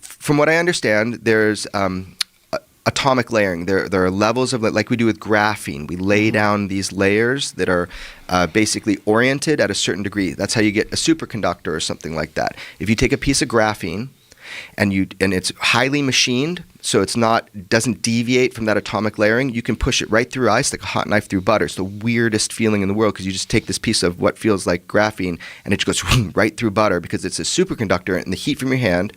Speaker 5: from what I understand, there's atomic layering. There are levels of, like we do with graphene. We lay down these layers that are basically oriented at a certain degree. That's how you get a superconductor or something like that. If you take a piece of graphene and it's highly machined, so doesn't deviate from that atomic layering, you can push it right through ice like a hot knife through butter. It's the weirdest feeling in the world, because you just take this piece of what feels like graphene and it just goes right through butter, because it's a superconductor, and the heat from your hand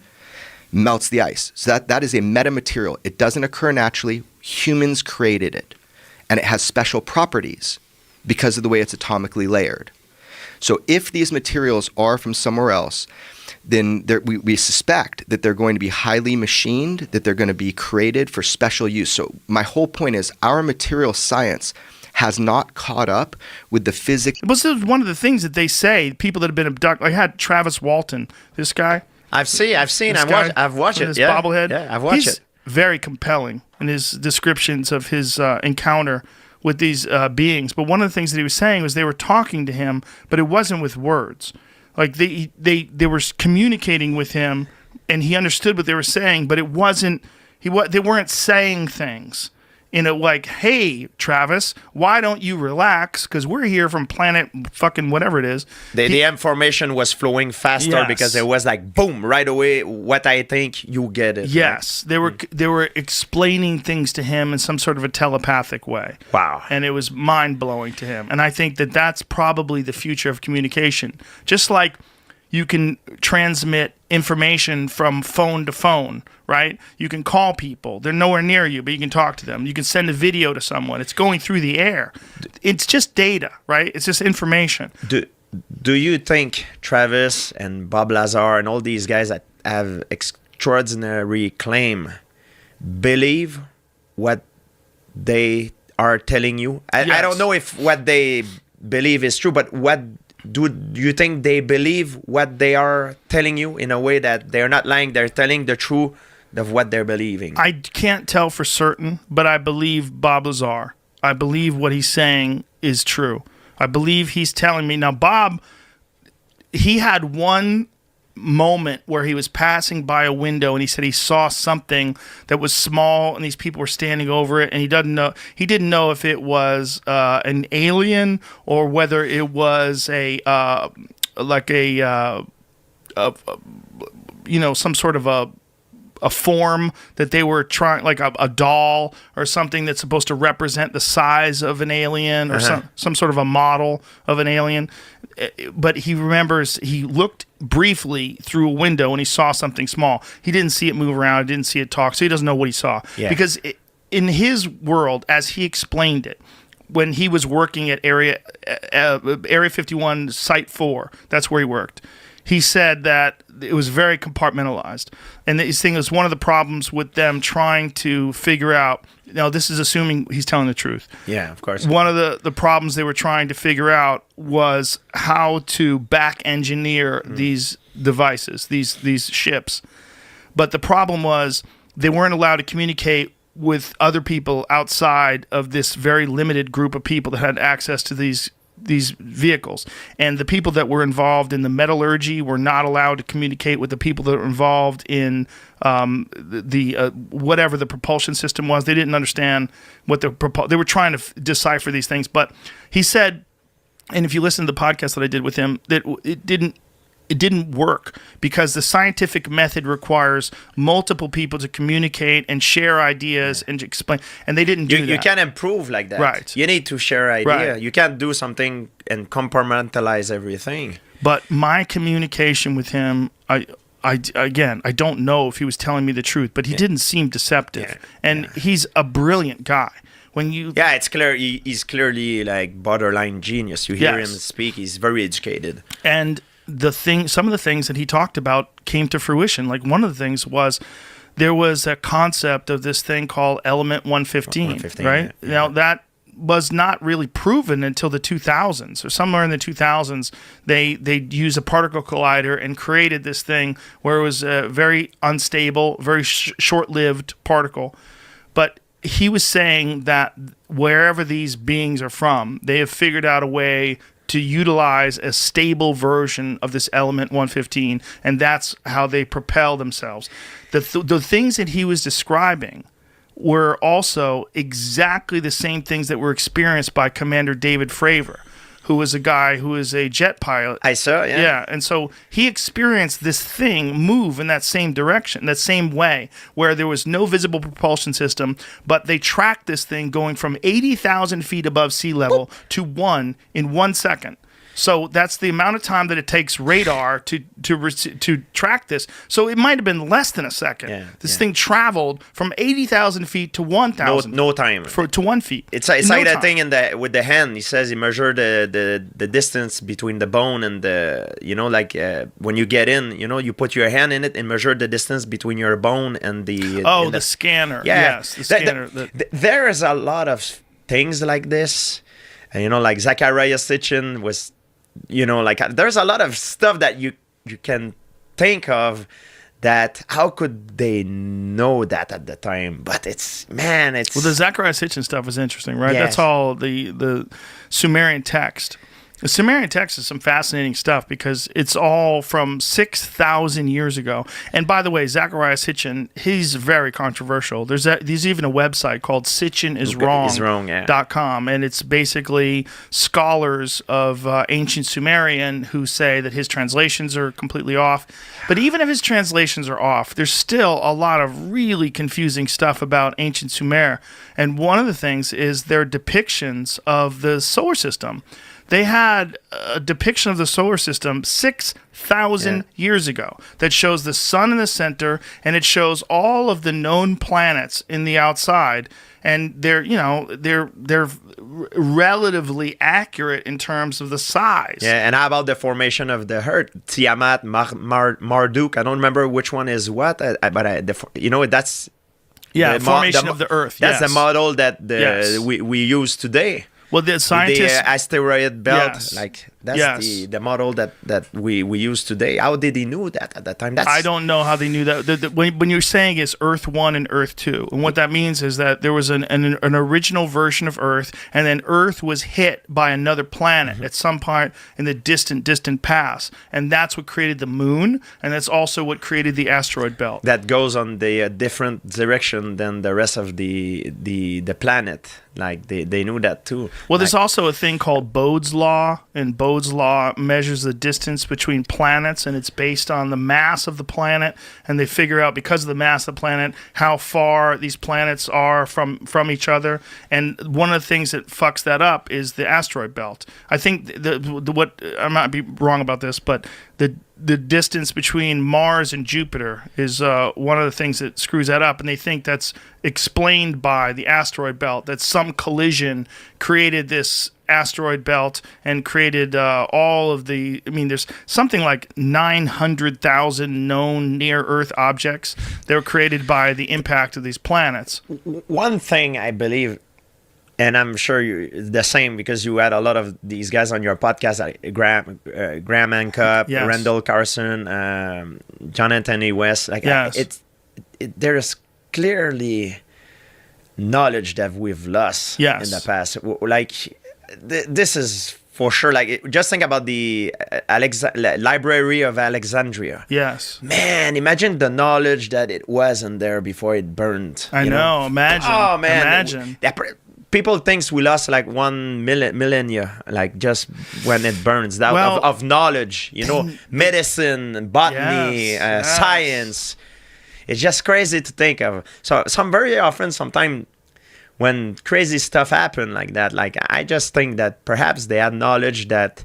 Speaker 5: melts the ice. So that is a metamaterial. It doesn't occur naturally. Humans created it, and it has special properties because of the way it's atomically layered. So if these materials are from somewhere else, then we suspect that they're going to be highly machined, that they're going to be created for special use. So my whole point is our material science has not caught up with the physics.
Speaker 3: Well, this is one of the things that they say, people that have been abducted. I had Travis Walton, this guy.
Speaker 8: I've seen. I've watched it.
Speaker 3: His bobblehead.
Speaker 8: Yeah, I've watched
Speaker 3: He's
Speaker 8: it.
Speaker 3: very compelling in his descriptions of his encounter with these beings. But one of the things that he was saying was they were talking to him, but it wasn't with words. Like they were communicating with him, and he understood what they were saying, but it wasn't. They weren't saying things like, "Hey, Travis, why don't you relax? Because we're here from planet fucking whatever it is."
Speaker 9: The information was flowing faster because it was like boom right away. What I think, you get it.
Speaker 3: Yes, right? They were explaining things to him in some sort of a telepathic way.
Speaker 9: Wow,
Speaker 3: and it was mind blowing to him. And I think that that's probably the future of communication. Just like you can transmit information from phone to phone, right? You can call people. They're nowhere near you, but you can talk to them. You can send a video to someone. It's going through the air. It's just data, right? It's just information.
Speaker 9: Do you think Travis and Bob Lazar and all these guys that have extraordinary claim believe what they are telling you? I don't know if what they believe is true, but do you think they believe what they are telling you in a way that they're not lying, they're telling the truth of what they're believing?
Speaker 3: I can't tell for certain, but I believe Bob Lazar. I believe what he's saying is true. I believe he's telling me. Now, Bob, he had one
Speaker 2: moment where he was passing by a window and he said he saw something that was small and these people were standing over it, and he didn't know if it was an alien or whether it was some sort of a form that they were trying, like a doll or something that's supposed to represent the size of an alien or some sort of a model of an alien. But he remembers he looked briefly through a window and he saw something small. He didn't see it move around. He didn't see it talk. So he doesn't know what he saw. Yeah. Because in his world, as he explained it, when he was working at Area 51, Site 4, that's where he worked. He said that it was very compartmentalized. And his thing is one of the problems with them trying to figure out, this is assuming he's telling the truth.
Speaker 9: Yeah, of course.
Speaker 2: One of the problems they were trying to figure out was how to back engineer these devices, these ships. But the problem was they weren't allowed to communicate with other people outside of this very limited group of people that had access to these vehicles, and the people that were involved in the metallurgy were not allowed to communicate with the people that were involved in whatever the propulsion system was. They didn't understand what they were trying to decipher these things. But he said, and if you listen to the podcast that I did with him, that it didn't work because the scientific method requires multiple people to communicate and share ideas and explain, and they didn't do that.
Speaker 9: You can't improve like that.
Speaker 2: Right.
Speaker 9: You need to share idea.
Speaker 2: Right.
Speaker 9: You can't do something and compartmentalize everything.
Speaker 2: But my communication with him, I don't know if he was telling me the truth, but he didn't seem deceptive. And he's a brilliant guy.
Speaker 9: It's clear he's clearly like borderline genius. You hear him speak, he's very educated.
Speaker 2: And some of the things that he talked about came to fruition. Like one of the things was there was a concept of this thing called element 115, right? Yeah. Now that was not really proven until the 2000s, or somewhere in the 2000s. They used a particle collider and created this thing where it was a very unstable, very short-lived particle. But he was saying that wherever these beings are from, they have figured out a way to utilize a stable version of this element 115, and that's how they propel themselves. The things that he was describing were also exactly the same things that were experienced by Commander David Fravor, who was a guy who is a jet pilot.
Speaker 9: I saw, yeah.
Speaker 2: Yeah, and so he experienced this thing move in that same direction, that same way, where there was no visible propulsion system, but they tracked this thing going from 80,000 feet above sea level to 1 in 1 second. So that's the amount of time that it takes radar to track this. So it might have been less than a second.
Speaker 9: Yeah,
Speaker 2: this thing traveled from 80,000 feet to 1,000.
Speaker 9: No time.
Speaker 2: To 1 feet.
Speaker 9: It's like that thing with the hand. He says he measured the distance between the bone and when you get in, you put your hand in it and measure the distance between your bone and the...
Speaker 2: the scanner.
Speaker 9: Yeah.
Speaker 2: Yes, the scanner.
Speaker 9: There is a lot of things like this. And, like Zachariah Sitchin was... there's a lot of stuff that you can think of that how could they know that at the time? But it's
Speaker 2: well, the Zachariah Sitchin stuff is interesting, right?
Speaker 9: Yes.
Speaker 2: That's all the Sumerian text. The Sumerian text is some fascinating stuff because it's all from 6,000 years ago. And by the way, Zachariah Sitchin, he's very controversial. There's even a website called sitchiniswrong.com, and it's basically scholars of ancient Sumerian who say that his translations are completely off. But even if his translations are off, there's still a lot of really confusing stuff about ancient Sumer. And one of the things is their depictions of the solar system. They had a depiction of the solar system 6,000 years ago that shows the sun in the center, and it shows all of the known planets in the outside, and they're relatively accurate in terms of the size.
Speaker 9: Yeah, and how about the formation of the Earth? Tiamat, Marduk. I don't remember which one is what, that's
Speaker 2: the formation of the Earth.
Speaker 9: That's the model that we use today.
Speaker 2: Well, the scientists...
Speaker 9: The asteroid belt, That's the model that we use today. How did he know that at that time?
Speaker 2: I don't know how they knew that. When you're saying it's Earth 1 and Earth 2, and what that means is that there was an original version of Earth, and then Earth was hit by another planet at some point in the distant past, and that's what created the moon, and that's also what created the asteroid belt.
Speaker 9: That goes on the different direction than the rest of the planet. Like they knew that too.
Speaker 2: Well, there's also a thing called Bode's law, and Bode's law measures the distance between planets, and it's based on the mass of the planet, and they figure out, because of the mass of the planet, how far these planets are from each other. And one of the things that fucks that up is the asteroid belt. I think what I might be wrong about this, but the distance between Mars and Jupiter is one of the things that screws that up, and they think that's explained by the asteroid belt, that some collision created this asteroid belt and created all of the, I mean, there's something like 900,000 known near-Earth objects that were created by the impact of these planets.
Speaker 9: One thing I believe, and I'm sure you're the same because you had a lot of these guys on your podcast, like Graham Hancock,
Speaker 2: Yes.
Speaker 9: Randall Carson, John Anthony West. Like
Speaker 2: Yes.
Speaker 9: there's clearly knowledge that we've lost
Speaker 2: Yes.
Speaker 9: in the past. Like this is for sure. Like just think about the Library of Alexandria.
Speaker 2: Yes.
Speaker 9: Man, imagine the knowledge that it was in there before it burned.
Speaker 2: I know. Imagine.
Speaker 9: Oh man,
Speaker 2: Imagine.
Speaker 9: People thinks we lost like 1 millennia, like just when it burns. That
Speaker 2: Well,
Speaker 9: of knowledge, medicine, botany,
Speaker 2: Yes.
Speaker 9: science. It's just crazy to think of. So very often, sometimes when crazy stuff happen like that, like I just think that perhaps they had knowledge that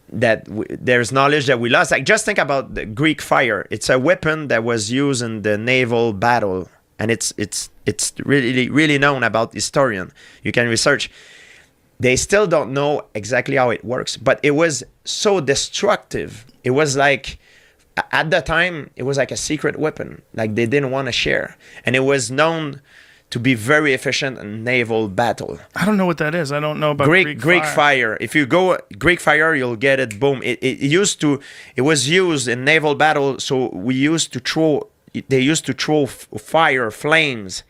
Speaker 9: there's knowledge that we lost. Like just think about the Greek fire. It's a weapon that was used in the naval battle, and it's really known about historian. You can research. They still don't know exactly how it works, but it was so destructive. It was like, at the time, it was like a secret weapon. Like they didn't want to share, and it was known to be very efficient in naval battle.
Speaker 2: I don't know what that is. I don't know about
Speaker 9: Greek fire. If you go Greek fire, you'll get it. Boom. It was used in naval battle. So they used to throw fire, flames,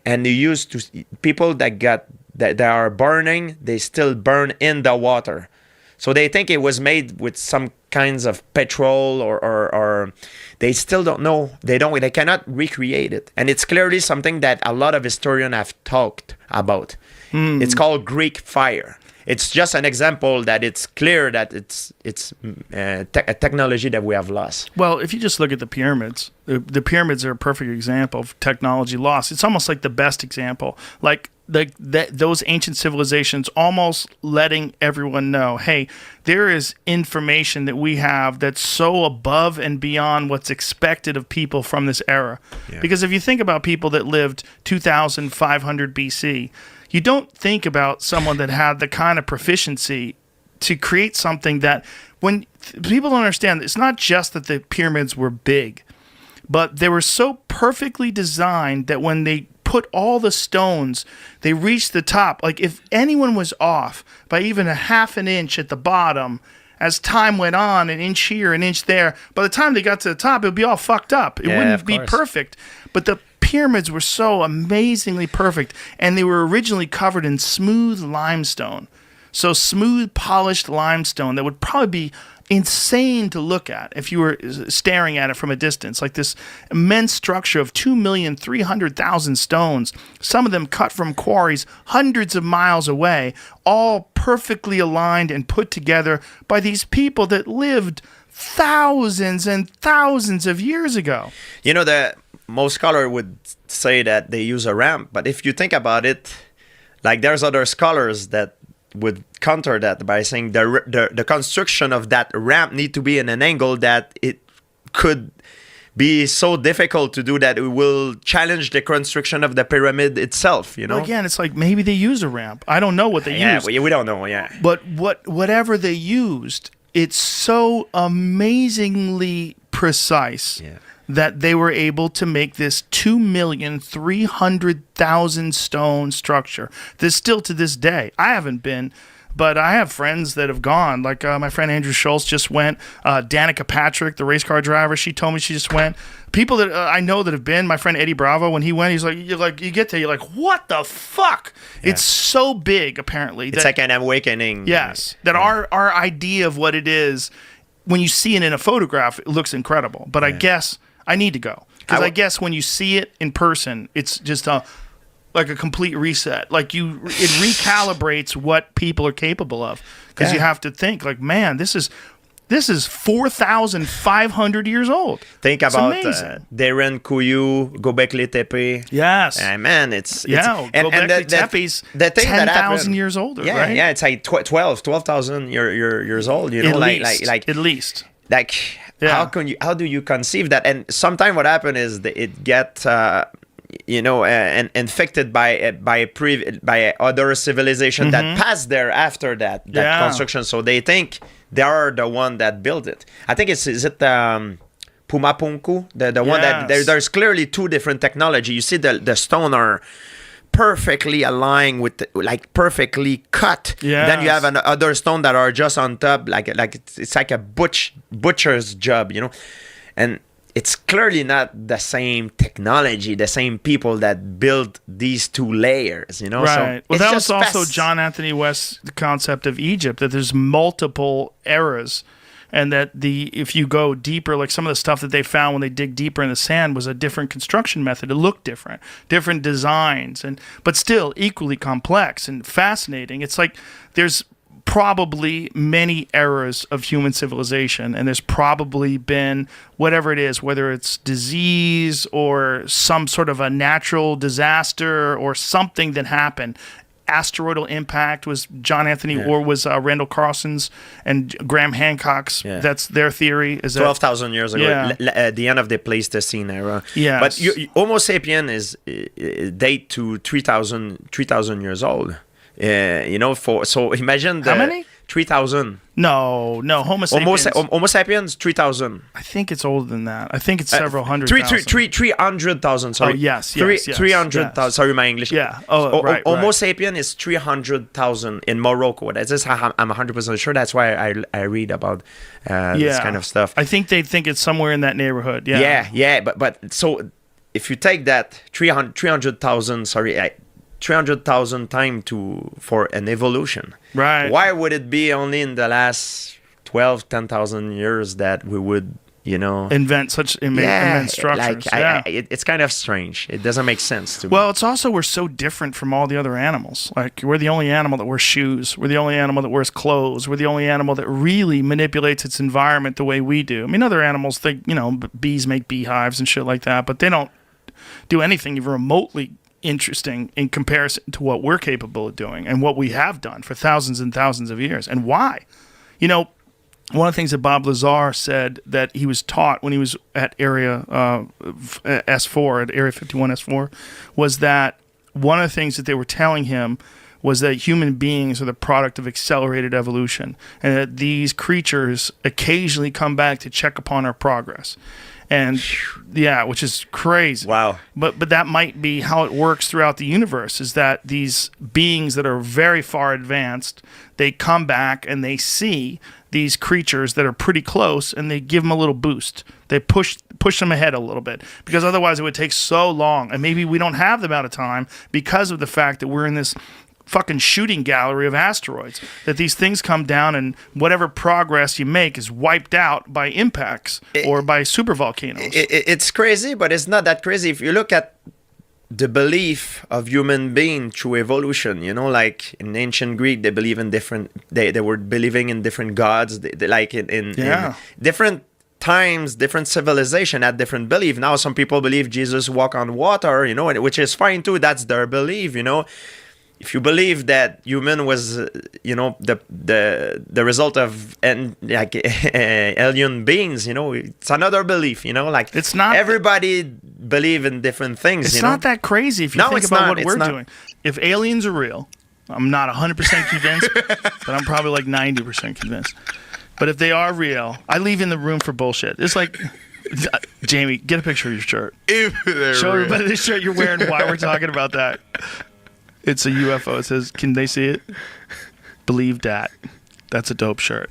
Speaker 9: and they used to, people that are burning, they still burn in the water. So they think it was made with some kinds of petrol or they still don't know. They cannot recreate it. And it's clearly something that a lot of historians have talked about. It's called Greek fire. It's just an example that it's clear that it's a technology that we have lost.
Speaker 2: Well, if you just look at the pyramids, the pyramids are a perfect example of technology lost. It's almost like the best example. Like those ancient civilizations almost letting everyone know, hey, there is information that we have that's so above and beyond what's expected of people from this era. Yeah. Because if you think about people that lived 2,500 BC, you don't think about someone that had the kind of proficiency to create something that, when people don't understand, it's not just that the pyramids were big, but they were so perfectly designed that when they put all the stones, they reached the top. Like if anyone was off by even a half an inch at the bottom, as time went on, an inch here, an inch there, by the time they got to the top, it would be all fucked up. It wouldn't be perfect. But the pyramids were so amazingly perfect, and they were originally covered in smooth limestone. So smooth, polished limestone that would probably be insane to look at if you were staring at it from a distance. Like this immense structure of 2,300,000 stones, some of them cut from quarries hundreds of miles away, all perfectly aligned and put together by these people that lived thousands and thousands of years ago.
Speaker 9: You know, most scholars would say that they use a ramp, but if you think about it, like there's other scholars that would counter that by saying the construction of that ramp need to be in an angle that it could be so difficult to do that it will challenge the construction of the pyramid itself, you know?
Speaker 2: Well, again, it's like maybe they use a ramp. I don't know what they used.
Speaker 9: Yeah, we don't know, yeah.
Speaker 2: But whatever they used, it's so amazingly precise that they were able to make this 2,300,000 stone structure. This still to this day. I haven't been, But I have friends that have gone. Like my friend Andrew Schultz just went. Danica Patrick, the race car driver, she told me she just went. People that I know that have been. My friend Eddie Bravo, when he went, he's like, you get there, you're like, what the fuck? Yeah. It's so big, apparently.
Speaker 9: It's like an awakening.
Speaker 2: Yes, that our idea of what it is, when you see it in a photograph, it looks incredible. But I guess I need to go because I guess when you see it in person, it's just like a complete reset. Like it recalibrates what people are capable of because you have to think like, man, this is 4,500 years old.
Speaker 9: Think about Darren Couillou, Gobekli Tepe.
Speaker 2: Yes.
Speaker 9: Man, it's
Speaker 2: Gobekli Tepe's 10,000 years older, right?
Speaker 9: Yeah, it's like 12,000 years old, you know, like
Speaker 2: at least.
Speaker 9: Like how do you conceive that? And sometimes what happens is it get infected by other civilization that passed there after that construction. So they think they are the one that built it. I think is it Pumapunku, the one that there's clearly two different technology. You see the stone are perfectly aligned with perfectly cut. Then you have other stone that are just on top, like it's like a butcher's job, you know, and it's clearly not the same technology, the same people that built these two layers, you know.
Speaker 2: Right.
Speaker 9: So
Speaker 2: well, that was also John Anthony West's concept of Egypt, that there's multiple eras, and that if you go deeper, like some of the stuff that they found when they dig deeper in the sand was a different construction method. It looked different designs, but still equally complex and fascinating. It's like there's probably many eras of human civilization, and there's probably been whatever it is, whether it's disease or some sort of a natural disaster or something that happened. Asteroidal impact was John Anthony or was Randall Carlson's and Graham Hancock's. That's their theory. Is
Speaker 9: 12,000 years ago, at the end of the Pleistocene era.
Speaker 2: Yes.
Speaker 9: But Homo sapien is date to 3,000 years old. So imagine
Speaker 2: how many?
Speaker 9: 3,000.
Speaker 2: No, Homo sapiens.
Speaker 9: Homo sapiens 3,000.
Speaker 2: I think it's older than that. I think it's several hundred.
Speaker 9: 300,000. Sorry.
Speaker 2: Oh yes.
Speaker 9: 300,000. Sorry, my English.
Speaker 2: Yeah. Oh, right.
Speaker 9: Homo sapien is 300,000 in Morocco. That's just I'm 100% sure. That's why I read about this kind of stuff.
Speaker 2: I think they think it's somewhere in that neighborhood. Yeah.
Speaker 9: But so if you take that 300,000. 300,000 time for an evolution.
Speaker 2: Right.
Speaker 9: Why would it be only in the last 10,000 years that we would,
Speaker 2: invent such immense structures?
Speaker 9: It's kind of strange. It doesn't make sense to me.
Speaker 2: Well, it's also we're so different from all the other animals. Like we're the only animal that wears shoes. We're the only animal that wears clothes. We're the only animal that really manipulates its environment the way we do. I mean, other animals think, bees make beehives and shit like that, but they don't do anything even remotely interesting in comparison to what we're capable of doing and what we have done for thousands and thousands of years. And why? One of the things that Bob Lazar said that he was taught when he was at Area S4, at Area 51 S4, was that one of the things that they were telling him was that human beings are the product of accelerated evolution, and that these creatures occasionally come back to check upon our progress. And which is crazy.
Speaker 9: Wow.
Speaker 2: But that might be how it works throughout the universe, is that these beings that are very far advanced, they come back and they see these creatures that are pretty close, and they give them a little boost. They push them ahead a little bit, because otherwise it would take so long. And maybe we don't have the amount of time because of the fact that we're in this fucking shooting gallery of asteroids, that these things come down and whatever progress you make is wiped out by impacts or by supervolcanoes.
Speaker 9: It's crazy, but it's not that crazy if you look at the belief of human being through evolution. Like in ancient Greek, they believe in different. They were believing in different gods. In different times, different civilization had different belief. Now some people believe Jesus walked on water. Which is fine too. That's their belief. If you believe that human was, the result of alien beings, it's another belief.
Speaker 2: It's not.
Speaker 9: Everybody believe in different things.
Speaker 2: It's not that crazy if you think about what we're doing. If aliens are real, I'm not 100% convinced, but I'm probably like 90% convinced. But if they are real, I leave in the room for bullshit. It's like, Jamie, get a picture of your shirt. Show everybody the shirt you're wearing while we're talking about that. It's a UFO. It says, can they see it? Believe that. That's a dope shirt.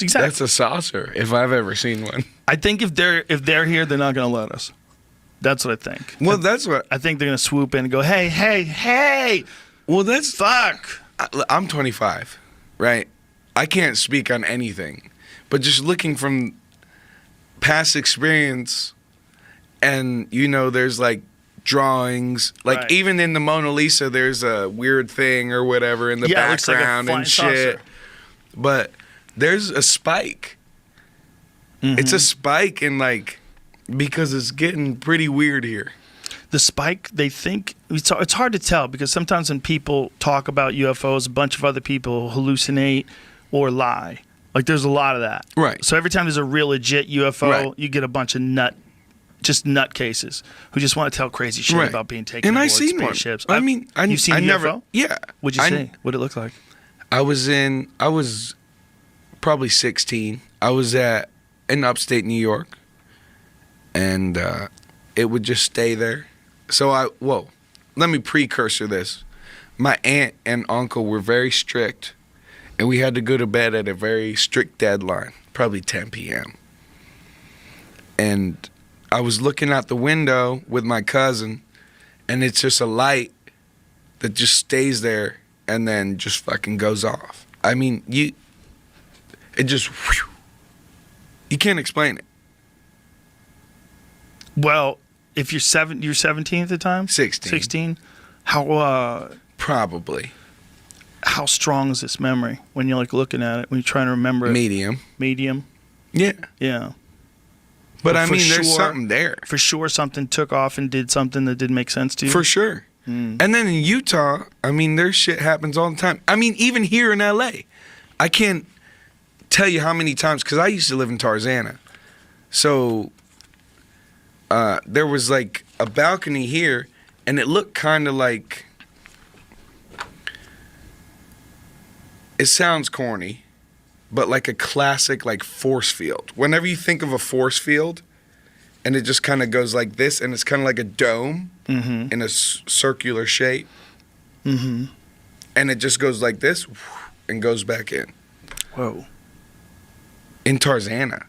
Speaker 2: Exactly.
Speaker 10: That's a saucer if I've ever seen one.
Speaker 2: I think if they're here, they're not going to let us. That's what I think.
Speaker 10: Well, that's what
Speaker 2: I think they're going to swoop in and go, hey.
Speaker 10: Well, that's
Speaker 2: fuck.
Speaker 10: I'm 25, right? I can't speak on anything, but just looking from past experience, and there's like drawings, like
Speaker 2: right.
Speaker 10: even in the Mona Lisa, there's a weird thing or whatever in the background
Speaker 2: like
Speaker 10: and shit. But there's a spike. Mm-hmm. It's a spike in like because it's getting pretty weird here.
Speaker 2: The spike, they think it's hard to tell because sometimes when people talk about UFOs, a bunch of other people hallucinate or lie. Like there's a lot of that.
Speaker 10: Right.
Speaker 2: So every time there's a real legit UFO,
Speaker 10: right.
Speaker 2: you get a bunch of nut cases who just want to tell crazy shit
Speaker 10: right.
Speaker 2: about being taken
Speaker 10: and
Speaker 2: aboard
Speaker 10: I've seen
Speaker 2: spaceships.
Speaker 10: One.
Speaker 2: You've seen
Speaker 10: I
Speaker 2: a
Speaker 10: never,
Speaker 2: UFO?
Speaker 10: Yeah.
Speaker 2: What'd you see? What'd it look like?
Speaker 10: I was probably 16. I was in upstate New York, and it would just stay there. So let me precursor this. My aunt and uncle were very strict, and we had to go to bed at a very strict deadline, probably 10 p.m. And I was looking out the window with my cousin, and it's just a light that just stays there and then just fucking goes off. I mean, it just, whew, you can't explain it.
Speaker 2: Well, if you're 17 at the time?
Speaker 10: 16.
Speaker 2: 16? How,
Speaker 10: probably.
Speaker 2: How strong is this memory when you're like looking at it, when you're trying to remember it? Medium?
Speaker 10: Yeah.
Speaker 2: Yeah.
Speaker 10: But I mean, there's something there.
Speaker 2: For sure something took off and did something that didn't make sense to you?
Speaker 10: For sure. And then in Utah, I mean, there's shit happens all the time. I mean, even here in L.A., I can't tell you how many times, because I used to live in Tarzana. So there was like a balcony here, and it looked kind of like, it sounds corny, but like a classic like force field. Whenever you think of a force field, and it just kind of goes like this, and it's kind of like a dome in a circular shape. Mm-hmm. And it just goes like this and goes back in.
Speaker 2: Whoa.
Speaker 10: In Tarzana.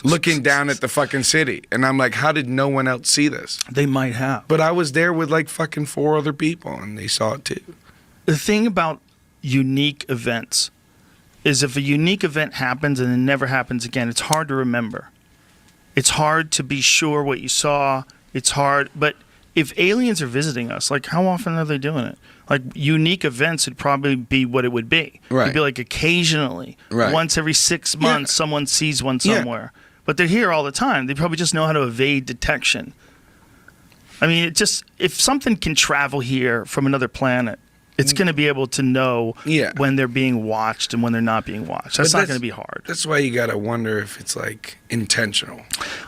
Speaker 10: Looking down at the fucking city. And I'm like, how did no one else see this?
Speaker 2: They might have.
Speaker 10: But I was there with like fucking 4 other people, and they saw it too.
Speaker 2: The thing about unique events is if a unique event happens and it never happens again, it's hard to remember. It's hard to be sure what you saw. It's hard. But if aliens are visiting us, like how often are they doing it? Like unique events would probably be what it would be.
Speaker 10: Right.
Speaker 2: It'd be like occasionally, once every 6 months, someone sees one somewhere. Yeah. But they're here all the time. They probably just know how to evade detection. I mean, it just, if something can travel here from another planet, it's going to be able to know when they're being watched and when they're not being watched. That's not going to be hard.
Speaker 10: That's why you got to wonder if it's like intentional.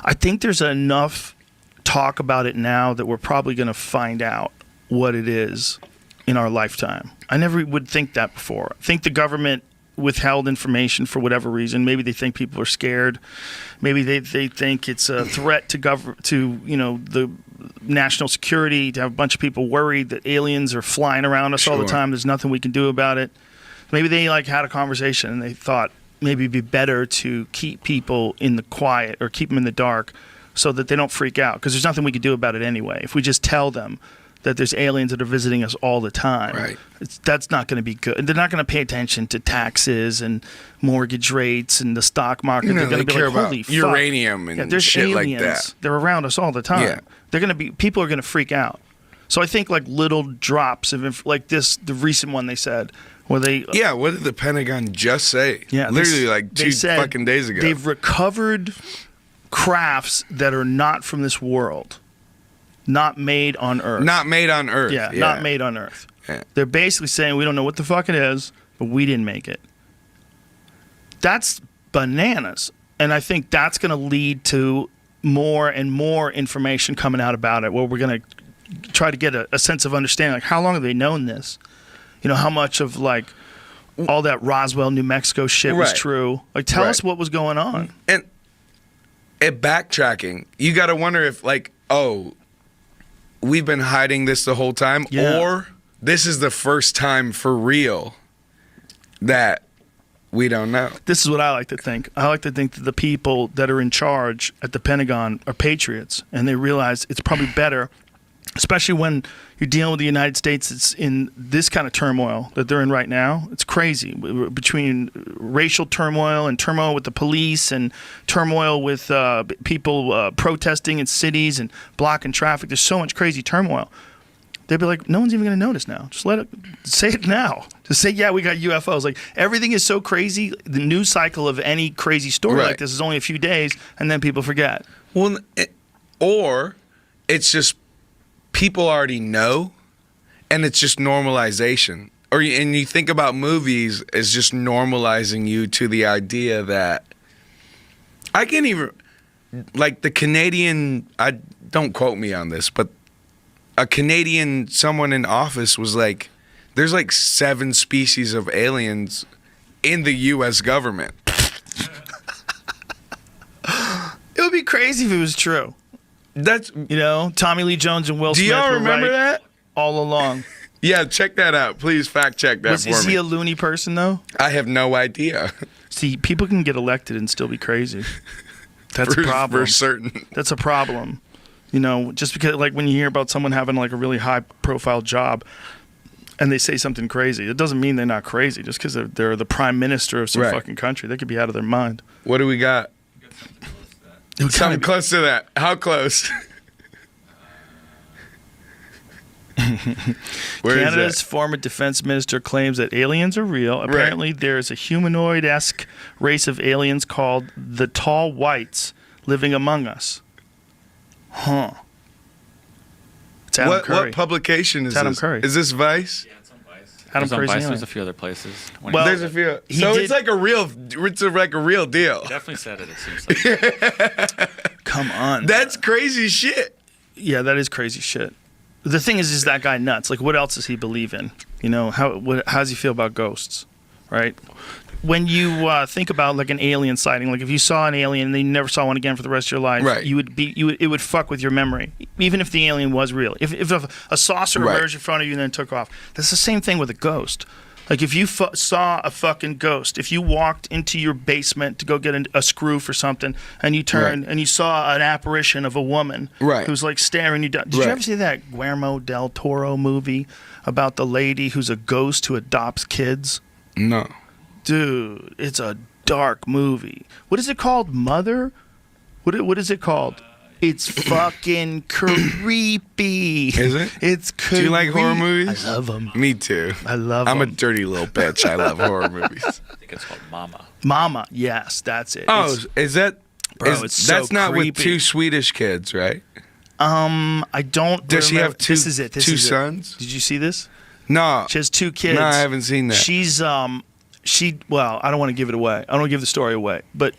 Speaker 2: I think there's enough talk about it now that we're probably going to find out what it is in our lifetime. I never would think that before. I think the government withheld information for whatever reason. Maybe they think people are scared. Maybe they think it's a threat to the national security, to have a bunch of people worried that aliens are flying around us all the time. There's nothing we can do about it. Maybe they had a conversation and they thought maybe it'd be better to keep people in the quiet or keep them in the dark so that they don't freak out, because there's nothing we can do about it anyway. If we just tell them that there's aliens that are visiting us all the time, that's not going to be good. They're not going to pay attention to taxes and mortgage rates and the stock market. They're going to be like, holy fuck.
Speaker 10: Uranium and
Speaker 2: there's
Speaker 10: shit
Speaker 2: aliens.
Speaker 10: like that.
Speaker 2: They're around us all the time. Yeah. People are going to freak out. So I think like little drops of, like this, the recent one they said, where they...
Speaker 10: what did the Pentagon just say?
Speaker 2: Yeah.
Speaker 10: Literally like 2 fucking days ago.
Speaker 2: They've recovered crafts that are not from this world. Not made on Earth.
Speaker 10: Not made on Earth.
Speaker 2: Yeah, not made on Earth. Yeah. They're basically saying we don't know what the fuck it is, but we didn't make it. That's bananas. And I think that's going to lead to more and more information coming out about it, where we're going to try to get a sense of understanding. Like, how long have they known this? You know, how much of, like, all that Roswell, New Mexico shit was true? Like, tell us what was going on.
Speaker 10: And backtracking, you got to wonder if, like, we've been hiding this the whole time, or this is the first time for real that we don't know.
Speaker 2: This is what I like to think. I like to think that the people that are in charge at the Pentagon are patriots, and they realize it's probably better, especially when you're dealing with the United States. It's in this kind of turmoil that they're in right now. It's crazy, between racial turmoil and turmoil with the police and turmoil with people protesting in cities and blocking traffic. There's so much crazy turmoil. They'd be like, no one's even going to notice now. Just say it now. Just say, yeah, we got UFOs. Like, everything is so crazy. The news cycle of any crazy story like this is only a few days, and then people forget.
Speaker 10: Well, or it's just people already know, and it's just normalization. And you think about movies as just normalizing you to the idea that I can't even, like the Canadian, don't quote me on this, but a Canadian, someone in office was like, there's like 7 species of aliens in the U.S. government.
Speaker 2: It would be crazy if it was true.
Speaker 10: That's,
Speaker 2: Tommy Lee Jones and Will Smith.
Speaker 10: Do y'all
Speaker 2: were
Speaker 10: remember that?
Speaker 2: All along.
Speaker 10: Yeah, check that out. Please fact check that for me.
Speaker 2: Is he a loony person, though?
Speaker 10: I have no idea.
Speaker 2: See, people can get elected and still be crazy. That's a problem.
Speaker 10: For certain.
Speaker 2: That's a problem. Just because, like, when you hear about someone having, like, a really high-profile job and they say something crazy, it doesn't mean they're not crazy. Just because they're the prime minister of some fucking country. They could be out of their mind.
Speaker 10: What do we got? Something close to that. How close?
Speaker 2: Canada's former defense minister claims that aliens are real. Apparently, there is a humanoid-esque race of aliens called the Tall Whites living among us. Huh. It's Adam Curry.
Speaker 10: What publication is
Speaker 2: Adam
Speaker 10: this?
Speaker 2: Curry.
Speaker 10: Is this Vice?
Speaker 7: Yeah, it's on Vice.
Speaker 2: Adam
Speaker 7: There's
Speaker 2: Curry's
Speaker 7: There's a few other places.
Speaker 2: Well,
Speaker 10: there's a few. So it's like a real deal.
Speaker 7: He definitely said it seems like.
Speaker 2: Come on.
Speaker 10: That's crazy shit.
Speaker 2: Yeah, that is crazy shit. The thing is that guy nuts? Like, what else does he believe in? How does he feel about ghosts? Right? When you think about like an alien sighting, like if you saw an alien and then you never saw one again for the rest of your life, it would fuck with your memory, even if the alien was real. If a saucer emerged in front of you and then took off, that's the same thing with a ghost. Like if you saw a fucking ghost, if you walked into your basement to go get a screw for something and you turned and you saw an apparition of a woman who's like staring you down. Did you ever see that Guillermo del Toro movie about the lady who's a ghost who adopts kids?
Speaker 10: No.
Speaker 2: Dude, it's a dark movie. What is it called? Mother? What is it called? It's fucking creepy.
Speaker 10: Is it?
Speaker 2: It's creepy.
Speaker 10: Do you like horror movies?
Speaker 2: I love them.
Speaker 10: Me too.
Speaker 2: I love them.
Speaker 10: I'm a dirty little bitch. I love horror movies.
Speaker 7: I think it's called Mama.
Speaker 2: Mama, yes, that's it.
Speaker 10: Oh, is that?
Speaker 2: Bro, it's so
Speaker 10: that's not
Speaker 2: creepy.
Speaker 10: with 2 Swedish kids, right?
Speaker 2: I don't.
Speaker 10: Does she have 2?
Speaker 2: This is it.
Speaker 10: Two sons?
Speaker 2: Did you see this?
Speaker 10: No.
Speaker 2: She has 2 kids.
Speaker 10: No, I haven't seen that.
Speaker 2: She's well, I don't want to give it away. I don't want to give the story away, but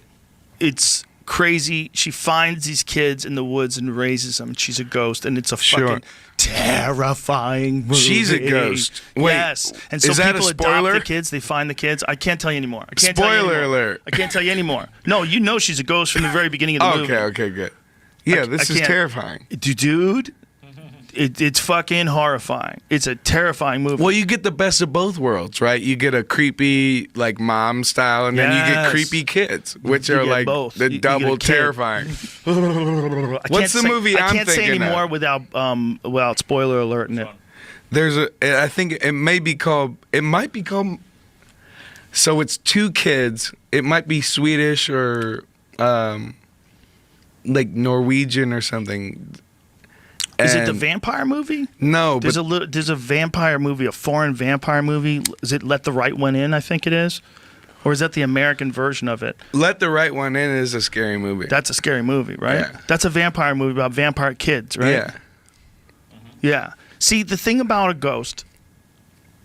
Speaker 2: it's crazy. She finds these kids in the woods and raises them. She's a ghost, and it's a fucking terrifying movie.
Speaker 10: She's a ghost. Wait,
Speaker 2: yes. And so
Speaker 10: is that
Speaker 2: people
Speaker 10: a spoiler?
Speaker 2: adopt the kids. They find the kids. I can't tell you anymore.
Speaker 10: Spoiler alert.
Speaker 2: I can't tell you anymore. No, you know she's a ghost from the very beginning of the movie.
Speaker 10: Okay, good. Yeah, this is terrifying.
Speaker 2: Dude, it's fucking horrifying. It's a terrifying movie.
Speaker 10: Well, you get the best of both worlds, right? You get a creepy, like, mom style, and then you get creepy kids, which are like
Speaker 2: both.
Speaker 10: the double terrifying. What's the movie I'm thinking of?
Speaker 2: I can't say anymore without spoiler alert in it.
Speaker 10: I think it might be called, so it's 2 kids. It might be Swedish or like Norwegian or something.
Speaker 2: Is it the vampire movie?
Speaker 10: No,
Speaker 2: there's a vampire movie, a foreign vampire movie. Is it Let the Right One In? I think it is, or is that the American version of it?
Speaker 10: Let the Right One In is a scary movie.
Speaker 2: That's a scary movie, right?
Speaker 10: Yeah.
Speaker 2: That's a vampire movie about vampire kids, right?
Speaker 10: Yeah.
Speaker 2: Yeah. See, the thing about a ghost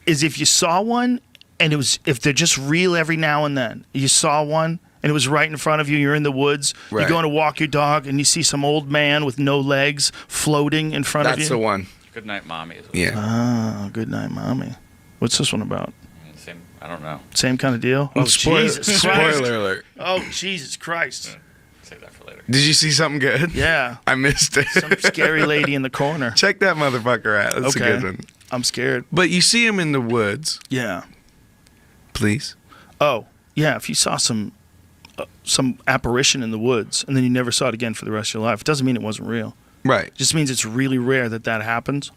Speaker 2: is if you saw one and if they're just real every now and then, you saw one. And it was right in front of you. You're in the woods. Right. You're going to walk your dog, and you see some old man with no legs floating in front of you.
Speaker 10: That's the one.
Speaker 7: Good Night, Mommy.
Speaker 10: Yeah.
Speaker 2: Ah, Good Night, Mommy. What's this one about?
Speaker 7: Same. I don't know.
Speaker 2: Same kind of deal?
Speaker 10: Oh,
Speaker 2: Jesus Christ.
Speaker 10: Spoiler alert.
Speaker 2: Oh, Jesus Christ.
Speaker 7: Save that for later.
Speaker 10: Did you see something good?
Speaker 2: Yeah.
Speaker 10: I missed it.
Speaker 2: Some scary lady in the corner.
Speaker 10: Check that motherfucker out. That's a good one.
Speaker 2: I'm scared.
Speaker 10: But you see him in the woods.
Speaker 2: Yeah.
Speaker 10: please?
Speaker 3: Oh, yeah. If you saw some apparition in the woods and then you never saw it again for the rest of your life, it doesn't mean it wasn't real.
Speaker 10: Right.
Speaker 3: It just means it's really rare that happens.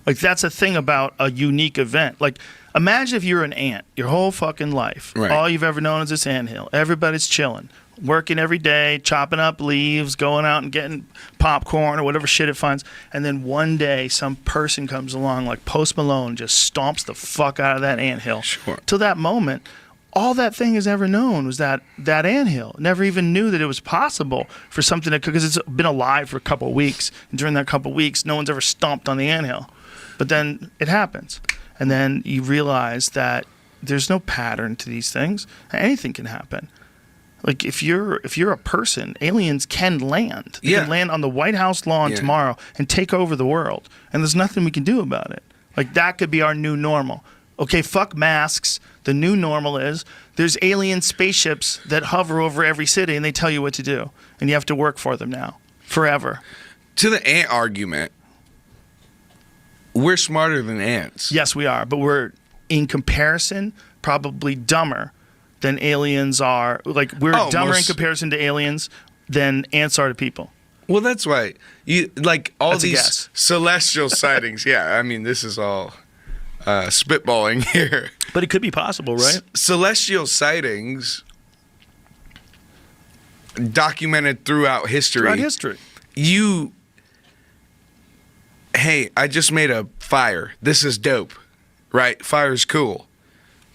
Speaker 3: Like, that's a thing about a unique event. Like, imagine if you're an ant your whole fucking life.
Speaker 10: Right.
Speaker 3: All you've ever known is this anthill. Everybody's chilling, working every day, chopping up leaves, going out and getting popcorn or whatever shit it finds. And then one day, some person comes along like Post Malone, just stomps the fuck out of that anthill.
Speaker 10: Sure.
Speaker 3: Till that moment, all that thing has ever known was that anthill. Never even knew that it was possible for something to, because it's been alive for a couple of weeks. And during that couple of weeks, no one's ever stomped on the anthill. But then it happens. And then you realize that there's no pattern to these things. Anything can happen. Like, if you're a person, aliens can land. They can land on the White House lawn tomorrow and take over the world. And there's nothing we can do about it. Like, that could be our new normal. Okay, fuck masks. The new normal is there's alien spaceships that hover over every city and they tell you what to do. And you have to work for them now. Forever.
Speaker 10: To the ant argument, we're smarter than ants.
Speaker 3: Yes, we are. But we're, in comparison, probably dumber than aliens are. Like, we're dumber in comparison to aliens than ants are to people.
Speaker 10: Well, that's right. You like all
Speaker 3: That's
Speaker 10: these celestial sightings. Yeah, I mean, this is all spitballing here.
Speaker 3: But it could be possible, right?
Speaker 10: Celestial sightings documented throughout history. Hey, I just made a fire. This is dope, right? Fire's cool.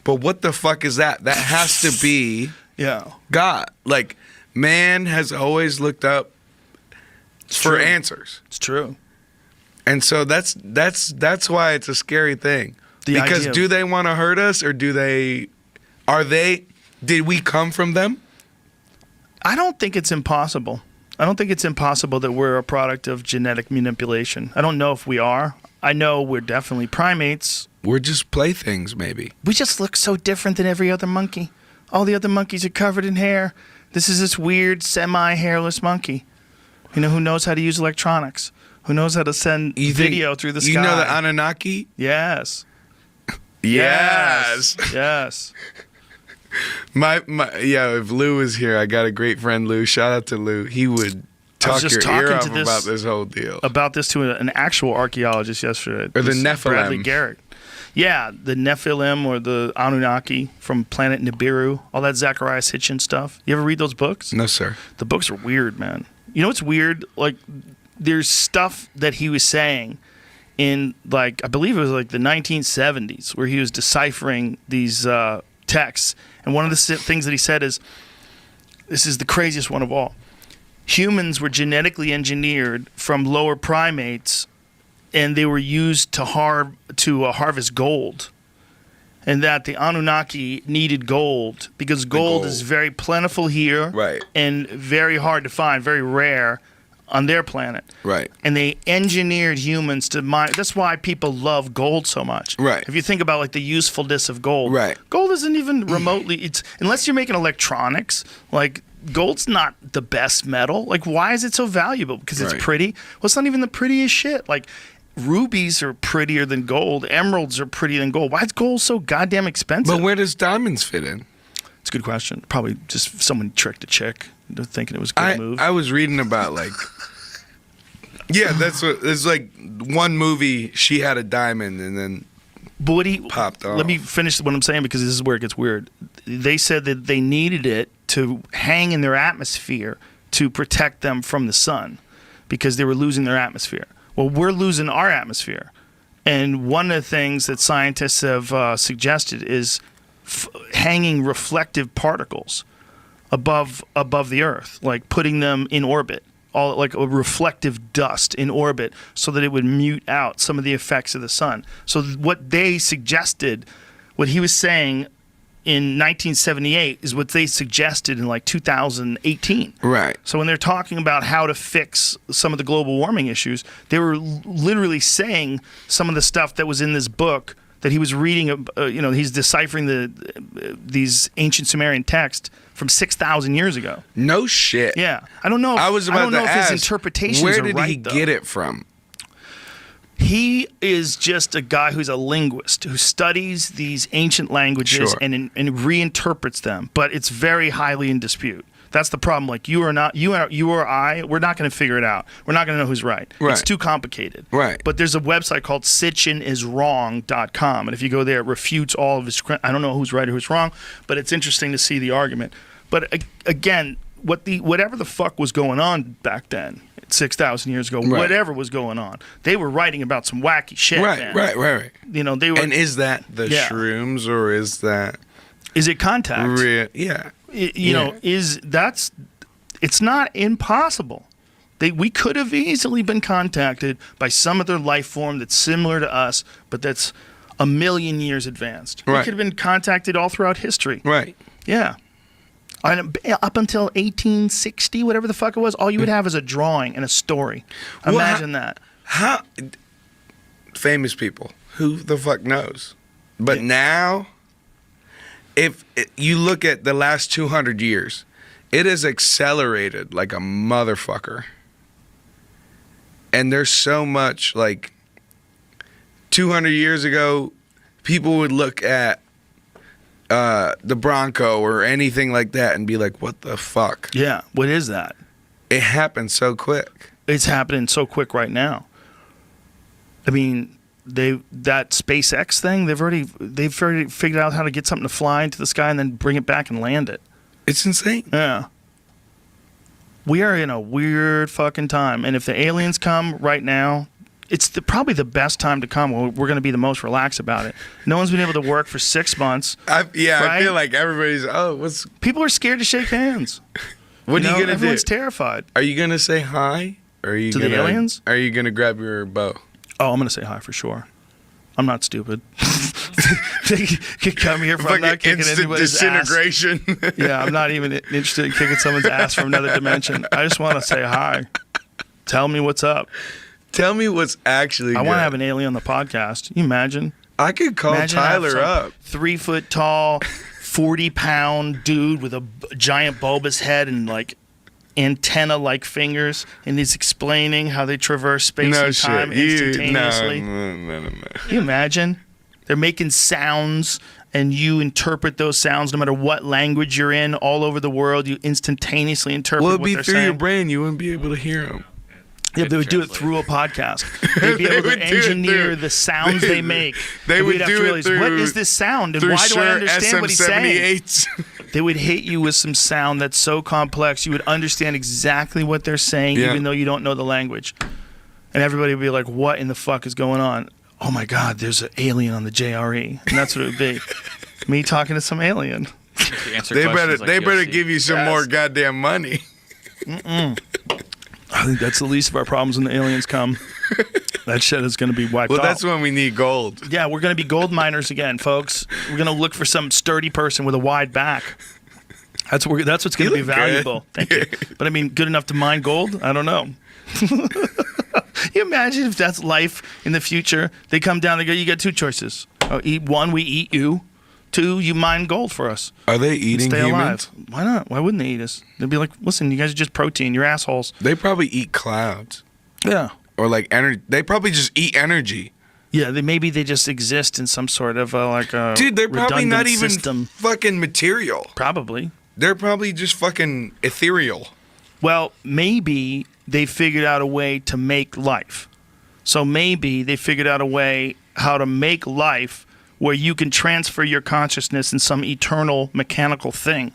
Speaker 10: But what the fuck is that? That has to be God. Like, man has always looked up for answers.
Speaker 3: It's true.
Speaker 10: And so that's why it's a scary thing. Because do they want to hurt us, or did we come from them?
Speaker 3: I don't think it's impossible. I don't think it's impossible that we're a product of genetic manipulation. I don't know if we are. I know we're definitely primates.
Speaker 10: We're just playthings, maybe.
Speaker 3: We just look so different than every other monkey. All the other monkeys are covered in hair. This is this weird semi-hairless monkey. You know, who knows how to use electronics? Who knows how to send video through the sky?
Speaker 10: You know the Anunnaki?
Speaker 3: Yes.
Speaker 10: Yes.
Speaker 3: Yes.
Speaker 10: If Lou was here, I got a great friend, Lou. Shout out to Lou. He would talk your ear off about this whole deal.
Speaker 3: About this to an actual archaeologist yesterday.
Speaker 10: Or the Nephilim.
Speaker 3: Bradley Garrett. Yeah, the Nephilim or the Anunnaki from planet Nibiru. All that Zacharias Hitchens stuff. You ever read those books?
Speaker 10: No, sir.
Speaker 3: The books are weird, man. You know what's weird? Like, there's stuff that he was saying in, like, I believe it was like the 1970s, where he was deciphering these texts. And one of the things that he said is, this is the craziest one of all. Humans were genetically engineered from lower primates, and they were used to harvest gold. And that the Anunnaki needed gold because gold is very plentiful here,
Speaker 10: right,
Speaker 3: and very hard to find, very rare on their planet.
Speaker 10: Right.
Speaker 3: And they engineered humans to mine. That's why people love gold so much.
Speaker 10: Right.
Speaker 3: If you think about like the usefulness of gold.
Speaker 10: Right.
Speaker 3: Gold isn't even remotely, it's unless you're making electronics, like gold's not the best metal. Like, why is it so valuable? Because it's pretty? Well, it's not even the prettiest shit. Like, rubies are prettier than gold. Emeralds are prettier than gold. Why is gold so goddamn expensive?
Speaker 10: But where does diamonds fit in?
Speaker 3: It's a good question. Probably just someone tricked a chick into thinking it was a good move.
Speaker 10: I was reading about, like, yeah, that's what it's like. One movie, she had a diamond and then popped off.
Speaker 3: Let me finish what I'm saying, because this is where it gets weird. They said that they needed it to hang in their atmosphere to protect them from the sun because they were losing their atmosphere. Well, we're losing our atmosphere. And one of the things that scientists have suggested is hanging reflective particles above the Earth, like putting them in orbit, all like a reflective dust in orbit, so that it would mute out some of the effects of the sun. So what they suggested, what he was saying in 1978 is what they suggested in like 2018.
Speaker 10: Right.
Speaker 3: So when they're talking about how to fix some of the global warming issues, they were literally saying some of the stuff that was in this book that he was reading. He's deciphering these ancient Sumerian texts from 6,000 years ago.
Speaker 10: No shit.
Speaker 3: Yeah, I don't know.
Speaker 10: I was about to ask,
Speaker 3: if his interpretations
Speaker 10: where
Speaker 3: are
Speaker 10: did
Speaker 3: right,
Speaker 10: he get it from?
Speaker 2: He is just a guy who's a linguist who studies these ancient languages and reinterprets them, but it's very highly in dispute. That's the problem. Like you or I, we're not going to figure it out. We're not going to know who's right. It's too complicated.
Speaker 10: Right.
Speaker 2: But there's a website called sitchiniswrong.com, and if you go there, it refutes all of his. I don't know who's right or who's wrong, but it's interesting to see the argument. But again, whatever the fuck was going on back then, 6,000 years ago, whatever was going on, they were writing about some wacky shit. Man.
Speaker 10: Right.
Speaker 2: You know, they were.
Speaker 10: And is that the shrooms, or is
Speaker 2: it contact?
Speaker 10: Yeah.
Speaker 2: You know, it's not impossible. We could have easily been contacted by some other life form that's similar to us, but that's a million years advanced. We could have been contacted all throughout history.
Speaker 10: Right.
Speaker 2: Yeah. Up until 1860, whatever the fuck it was, all you would have is a drawing and a story. Imagine that.
Speaker 10: How famous people? Who the fuck knows? But now, if you look at the last 200 years, it has accelerated like a motherfucker. And there's so much, like, 200 years ago, people would look at the Bronco or anything like that and be like, what the fuck?
Speaker 2: Yeah, what is that?
Speaker 10: It happened so quick.
Speaker 2: It's happening so quick right now. I mean, that SpaceX thing, they've already figured out how to get something to fly into the sky and then bring it back and land it.
Speaker 10: It's insane.
Speaker 2: Yeah. We are in a weird fucking time. And if the aliens come right now, it's probably the best time to come. We're going to be the most relaxed about it. No one's been able to work for 6 months.
Speaker 10: I feel like everybody's,
Speaker 2: People are scared to shake hands.
Speaker 10: What are you going to do?
Speaker 2: Everyone's terrified.
Speaker 10: Are you going to say hi? Or are you
Speaker 2: to the aliens?
Speaker 10: Are you going to grab your bow?
Speaker 2: Oh, I'm going to say hi for sure. I'm not stupid. They could come here from not kicking anybody's
Speaker 10: disintegration.
Speaker 2: Ass. Yeah, I'm not even interested in kicking someone's ass from another dimension. I just want to say hi. Tell me what's up.
Speaker 10: Tell me what's actually
Speaker 2: I
Speaker 10: good.
Speaker 2: want to have an alien on the podcast. You imagine?
Speaker 10: I could call Tyler up.
Speaker 2: 3 foot tall, 40-pound dude with a giant bulbous head and like antenna-like fingers, and he's explaining how they traverse space and time instantaneously.
Speaker 10: No.
Speaker 2: Can you imagine? They're making sounds, and you interpret those sounds no matter what language you're in all over the world. You instantaneously interpret what they're saying.
Speaker 10: Well, it'd be through your brain. You wouldn't be able to hear them.
Speaker 2: Yeah, they would do it through a podcast. They'd be able to engineer the sounds they make.
Speaker 10: They would
Speaker 2: have to realize, what is this sound, and why do I understand what he's saying? They would hit you with some sound that's so complex, you would understand exactly what they're saying, even though you don't know the language. And everybody would be like, what in the fuck is going on? Oh my God, there's an alien on the JRE. And that's what it would be. Me talking to some alien.
Speaker 10: They better give you some more goddamn money.
Speaker 2: I think that's the least of our problems when the aliens come. That shit is going to be wiped off.
Speaker 10: Well, that's when we need gold.
Speaker 2: Yeah, we're going to be gold miners again, folks. We're going to look for some sturdy person with a wide back. That's what's going to be valuable. Thank you. But I mean, good enough to mine gold? I don't know. You imagine if that's life in the future? They come down, they go, you got 2 choices. One, we eat you. 2, you mine gold for us.
Speaker 10: Are they eating
Speaker 2: stay
Speaker 10: humans?
Speaker 2: Alive. Why not? Why wouldn't they eat us? They'd be like, listen, you guys are just protein. You're assholes.
Speaker 10: They probably eat clouds.
Speaker 2: Yeah.
Speaker 10: Or like energy. They probably just eat energy.
Speaker 2: Yeah, maybe they just exist in some sort of like a
Speaker 10: Dude, they're probably not even
Speaker 2: system.
Speaker 10: Fucking material.
Speaker 2: Probably.
Speaker 10: They're probably just fucking ethereal.
Speaker 2: Well, maybe they figured out a way to make life. So maybe they figured out a way how to make life where you can transfer your consciousness in some eternal mechanical thing.